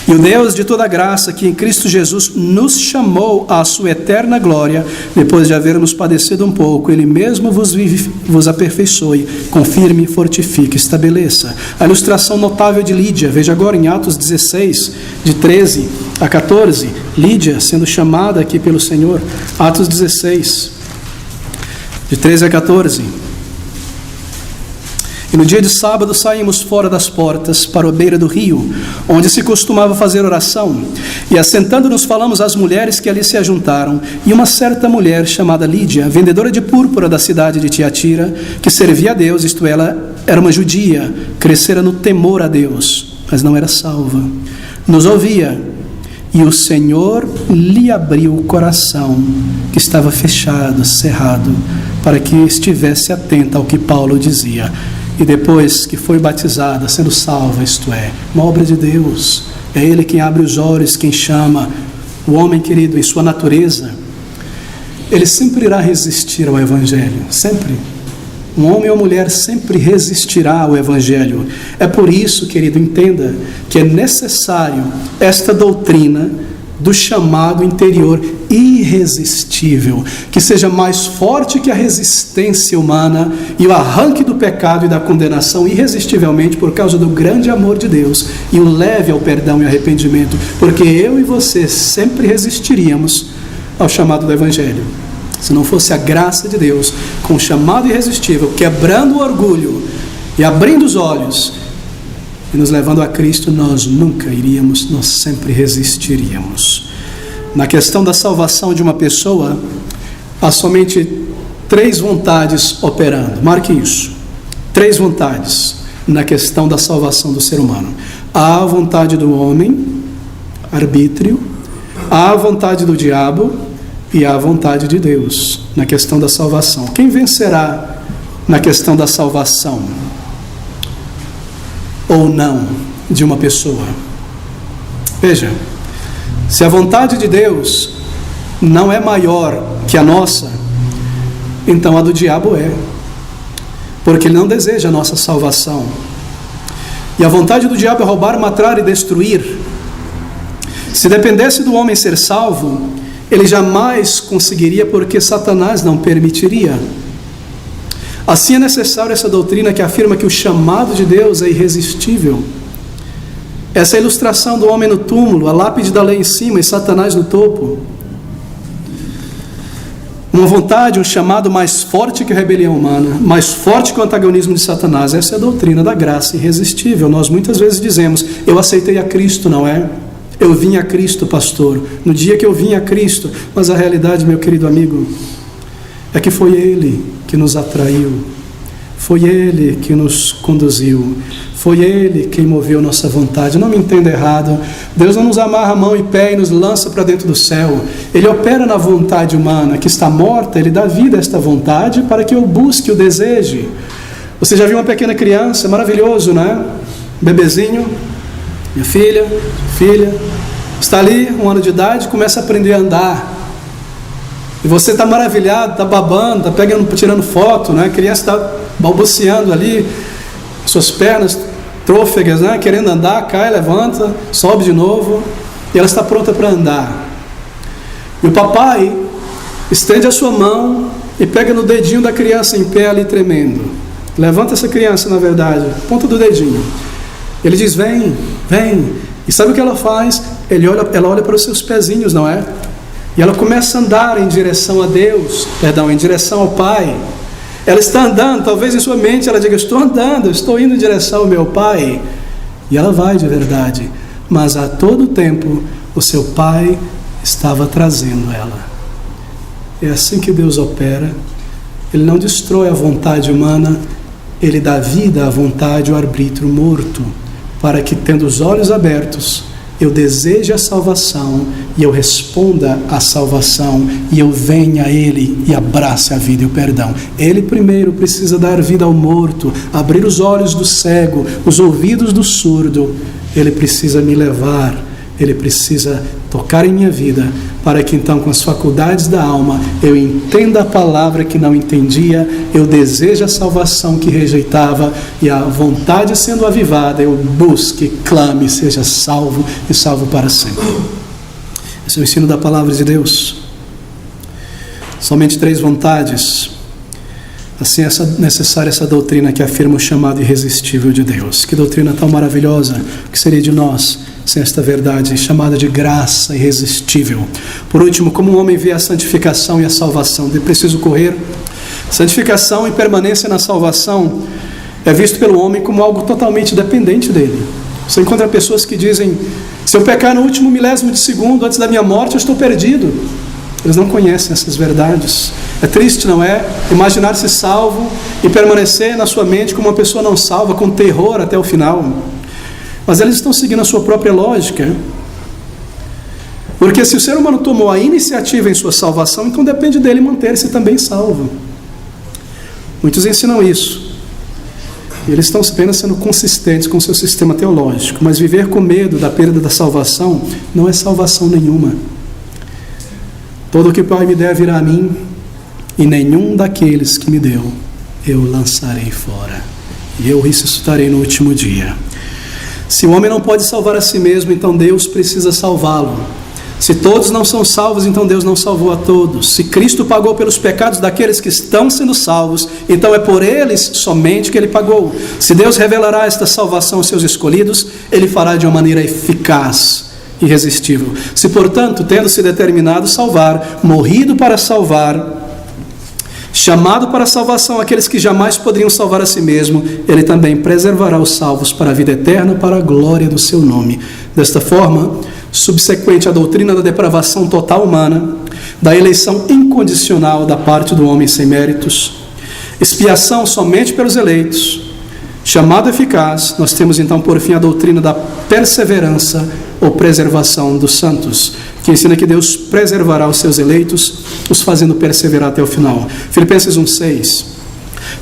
E o Deus de toda graça, que em Cristo Jesus nos chamou à sua eterna glória, depois de havermos padecido um pouco, Ele mesmo vos aperfeiçoe, confirme, fortifique, estabeleça. A ilustração notável de Lídia, veja agora em Atos 16, de 13 a 14, Lídia sendo chamada aqui pelo Senhor, Atos 16, de 13 a 14. E no dia de sábado saímos fora das portas para a beira do rio, onde se costumava fazer oração. E assentando-nos falamos às mulheres que ali se ajuntaram. E uma certa mulher chamada Lídia, vendedora de púrpura da cidade de Tiatira, que servia a Deus, isto ela era uma judia, crescera no temor a Deus, mas não era salva, nos ouvia. E o Senhor lhe abriu o coração, que estava fechado, cerrado, para que estivesse atenta ao que Paulo dizia. E depois que foi batizada, sendo salva, isto é, uma obra de Deus, é Ele quem abre os olhos, quem chama. O homem, querido, em sua natureza, ele sempre irá resistir ao Evangelho, sempre. Um homem ou mulher sempre resistirá ao Evangelho. É por isso, querido, entenda que é necessário esta doutrina do chamado interior irresistível, que seja mais forte que a resistência humana e o arranque do pecado e da condenação irresistivelmente por causa do grande amor de Deus e o leve ao perdão e arrependimento, porque eu e você sempre resistiríamos ao chamado do Evangelho. Se não fosse a graça de Deus, com o chamado irresistível, quebrando o orgulho e abrindo os olhos e nos levando a Cristo, nós nunca iríamos, nós sempre resistiríamos. Na questão da salvação de uma pessoa, há somente 3 vontades operando. Marque isso. 3 vontades na questão da salvação do ser humano. Há a vontade do homem, arbítrio, há a vontade do diabo e há a vontade de Deus na questão da salvação. Quem vencerá na questão da salvação ou não de uma pessoa? Veja, se a vontade de Deus não é maior que a nossa, então a do diabo é, porque ele não deseja a nossa salvação. E a vontade do diabo é roubar, matar e destruir. Se dependesse do homem ser salvo, ele jamais conseguiria, porque Satanás não permitiria. Assim é necessário essa doutrina que afirma que o chamado de Deus é irresistível. Essa ilustração do homem no túmulo, a lápide da lei em cima e Satanás no topo. Uma vontade, um chamado mais forte que a rebelião humana, mais forte que o antagonismo de Satanás. Essa é a doutrina da graça irresistível. Nós muitas vezes dizemos, eu aceitei a Cristo, não é? Eu vim a Cristo, pastor, no dia que eu vim a Cristo. Mas a realidade, meu querido amigo, é que foi Ele que nos atraiu, foi Ele que nos conduziu, foi Ele quem moveu nossa vontade. Não me entenda errado, Deus não nos amarra a mão e pé e nos lança para dentro do céu. Ele opera na vontade humana que está morta, Ele dá vida a esta vontade para que eu busque o deseje. Você já viu uma pequena criança, maravilhoso, não é? bebezinho, minha filha, está ali, 1 ano de idade, começa a aprender a andar. E você está maravilhado, está babando, está tirando foto, né? A criança está balbuciando ali, suas pernas trôfegas, né? Querendo andar, cai, levanta, sobe de novo, e ela está pronta para andar. E o papai estende a sua mão e pega no dedinho da criança em pé ali tremendo. Levanta essa criança, na verdade, ponta do dedinho. Ele diz: vem. E sabe o que ela faz? Ela olha para os seus pezinhos, não é? E ela começa a andar em direção a Deus, em direção ao Pai. Ela está andando, talvez em sua mente ela diga: estou andando, estou indo em direção ao meu Pai. E ela vai de verdade, mas a todo tempo o seu Pai estava trazendo ela. É assim que Deus opera. Ele não destrói a vontade humana, Ele dá vida à vontade, ao arbítrio morto, para que, tendo os olhos abertos, eu deseje a salvação e eu responda à salvação e eu venha a Ele e abrace a vida e o perdão. Ele primeiro precisa dar vida ao morto, abrir os olhos do cego, os ouvidos do surdo. Ele precisa me levar, Ele precisa tocar em minha vida, para que então, com as faculdades da alma, eu entenda a palavra que não entendia, eu deseje a salvação que rejeitava, e a vontade sendo avivada, eu busque, clame, seja salvo e salvo para sempre. Esse é o ensino da palavra de Deus. Somente 3 vontades. Assim é necessária essa doutrina que afirma o chamado irresistível de Deus. Que doutrina tão maravilhosa! O que seria de nós sem esta verdade chamada de graça irresistível? Por último, como um homem vê a santificação e a salvação? De preciso correr. Santificação e permanência na salvação é visto pelo homem como algo totalmente dependente dele. Você encontra pessoas que dizem: se eu pecar no último milésimo de segundo antes da minha morte, eu estou perdido. Eles não conhecem essas verdades. É triste, não é? Imaginar-se salvo e permanecer na sua mente como uma pessoa não salva, com terror até o final. Mas eles estão seguindo a sua própria lógica. Porque se o ser humano tomou a iniciativa em sua salvação, então depende dele manter-se também salvo. Muitos ensinam isso. E eles estão apenas sendo consistentes com o seu sistema teológico. Mas viver com medo da perda da salvação não é salvação nenhuma. Todo o que o Pai me der virá a mim, e nenhum daqueles que me deu eu lançarei fora, e eu ressuscitarei no último dia. Se o homem não pode salvar a si mesmo, então Deus precisa salvá-lo. Se todos não são salvos, então Deus não salvou a todos. Se Cristo pagou pelos pecados daqueles que estão sendo salvos, então é por eles somente que Ele pagou. Se Deus revelará esta salvação aos seus escolhidos, Ele fará de uma maneira eficaz, irresistível. Se, portanto, tendo se determinado salvar, morrido para salvar, chamado para a salvação aqueles que jamais poderiam salvar a si mesmo, Ele também preservará os salvos para a vida eterna, para a glória do seu nome. Desta forma, subsequente à doutrina da depravação total humana, da eleição incondicional da parte do homem sem méritos, expiação somente pelos eleitos, chamado eficaz, nós temos então por fim a doutrina da perseverança ou preservação dos santos, que ensina que Deus preservará os seus eleitos, os fazendo perseverar até o final. Filipenses 1,6: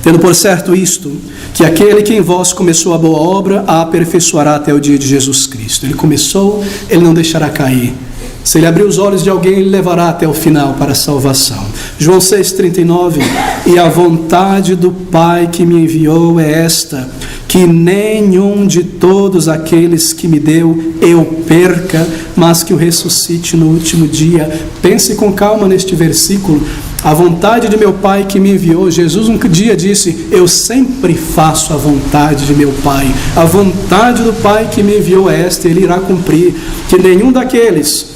tendo por certo isto, que aquele que em vós começou a boa obra, a aperfeiçoará até o dia de Jesus Cristo. Ele começou, Ele não deixará cair. Se Ele abrir os olhos de alguém, Ele levará até o final para a salvação. João 6,39: e a vontade do Pai que me enviou é esta, que nenhum de todos aqueles que me deu eu perca, mas que o ressuscite no último dia. Pense com calma neste versículo. A vontade de meu Pai que me enviou. Jesus um dia disse: eu sempre faço a vontade de meu Pai. A vontade do Pai que me enviou é esta, Ele irá cumprir. Que nenhum daqueles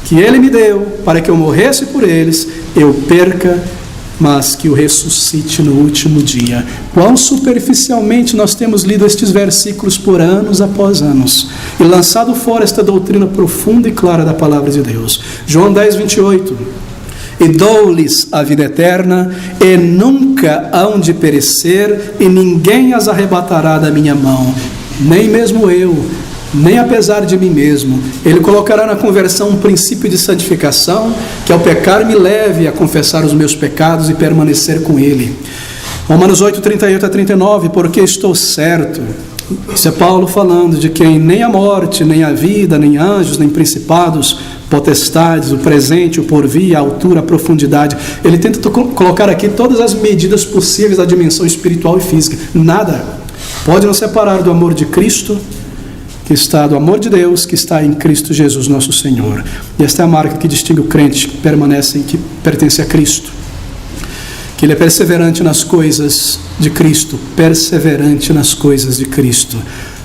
que Ele me deu, para que eu morresse por eles, eu perca, mas que o ressuscite no último dia. Quão superficialmente nós temos lido estes versículos por anos após anos, e lançado fora esta doutrina profunda e clara da palavra de Deus. João 10,28: e dou-lhes a vida eterna, e nunca hão de perecer, e ninguém as arrebatará da minha mão, nem mesmo eu, nem apesar de mim mesmo. Ele colocará na conversão um princípio de santificação, que ao pecar me leve a confessar os meus pecados e permanecer com Ele. Romanos 8, 38 a 39: porque estou certo Isso é Paulo falando de quem nem a morte, nem a vida, nem anjos, nem principados, potestades, o presente, o porvir, a altura, a profundidade. Ele tenta colocar aqui todas as medidas possíveis da dimensão espiritual e física. Nada pode nos separar do amor de Cristo, do amor de Deus que está em Cristo Jesus, nosso Senhor. E esta é a marca que distingue o crente que permanece, que pertence a Cristo. Que ele é perseverante nas coisas de Cristo, perseverante nas coisas de Cristo,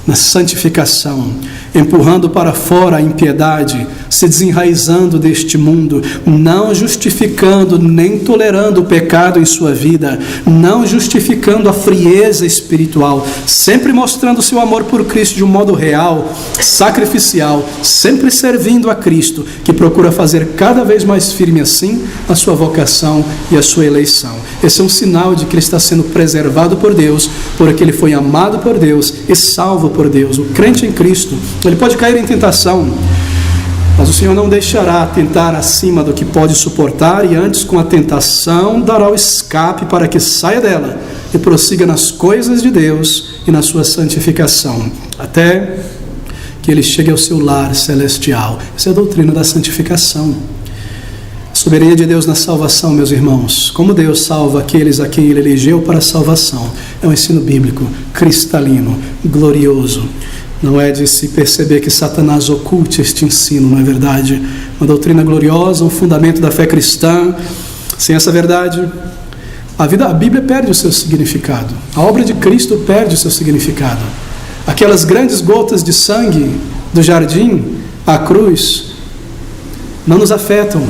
na santificação, empurrando para fora a impiedade, se desenraizando deste mundo, não justificando nem tolerando o pecado em sua vida, não justificando a frieza espiritual, sempre mostrando seu amor por Cristo de um modo real, sacrificial, sempre servindo a Cristo, que procura fazer cada vez mais firme assim a sua vocação e a sua eleição. Esse é um sinal de que ele está sendo preservado por Deus, porque ele foi amado por Deus e salvo por Deus. O crente em Cristo, ele pode cair em tentação, mas o Senhor não deixará tentar acima do que pode suportar, e antes com a tentação dará o escape para que saia dela e prossiga nas coisas de Deus e na sua santificação, até que ele chegue ao seu lar celestial. Essa é a doutrina da santificação. Soberania de Deus na salvação, meus irmãos. Como Deus salva aqueles a quem Ele elegeu para a salvação. É um ensino bíblico, cristalino, glorioso. Não é de se perceber que Satanás oculte este ensino, não é verdade? Uma doutrina gloriosa, um fundamento da fé cristã. Sem essa verdade, a Bíblia perde o seu significado. A obra de Cristo perde o seu significado. Aquelas grandes gotas de sangue do jardim, a cruz, não nos afetam.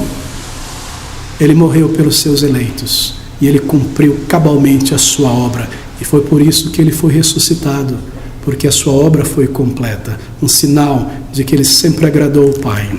Ele morreu pelos seus eleitos e ele cumpriu cabalmente a sua obra, e foi por isso que ele foi ressuscitado, porque a sua obra foi completa, um sinal de que ele sempre agradou o Pai.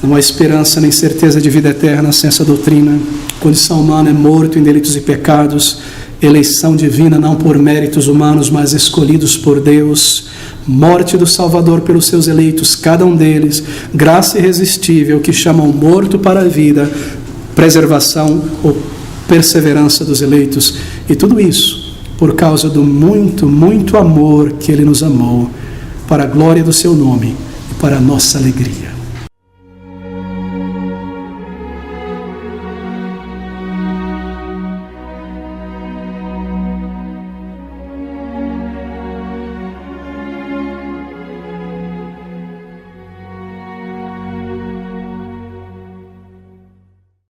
Não há esperança nem certeza de vida eterna sem essa doutrina. Condição humana é morto em delitos e pecados, eleição divina não por méritos humanos, mas escolhidos por Deus, morte do Salvador pelos seus eleitos, cada um deles, graça irresistível que chamam morto para a vida, preservação ou perseverança dos eleitos, e tudo isso por causa do muito, muito amor que Ele nos amou, para a glória do Seu nome e para a nossa alegria.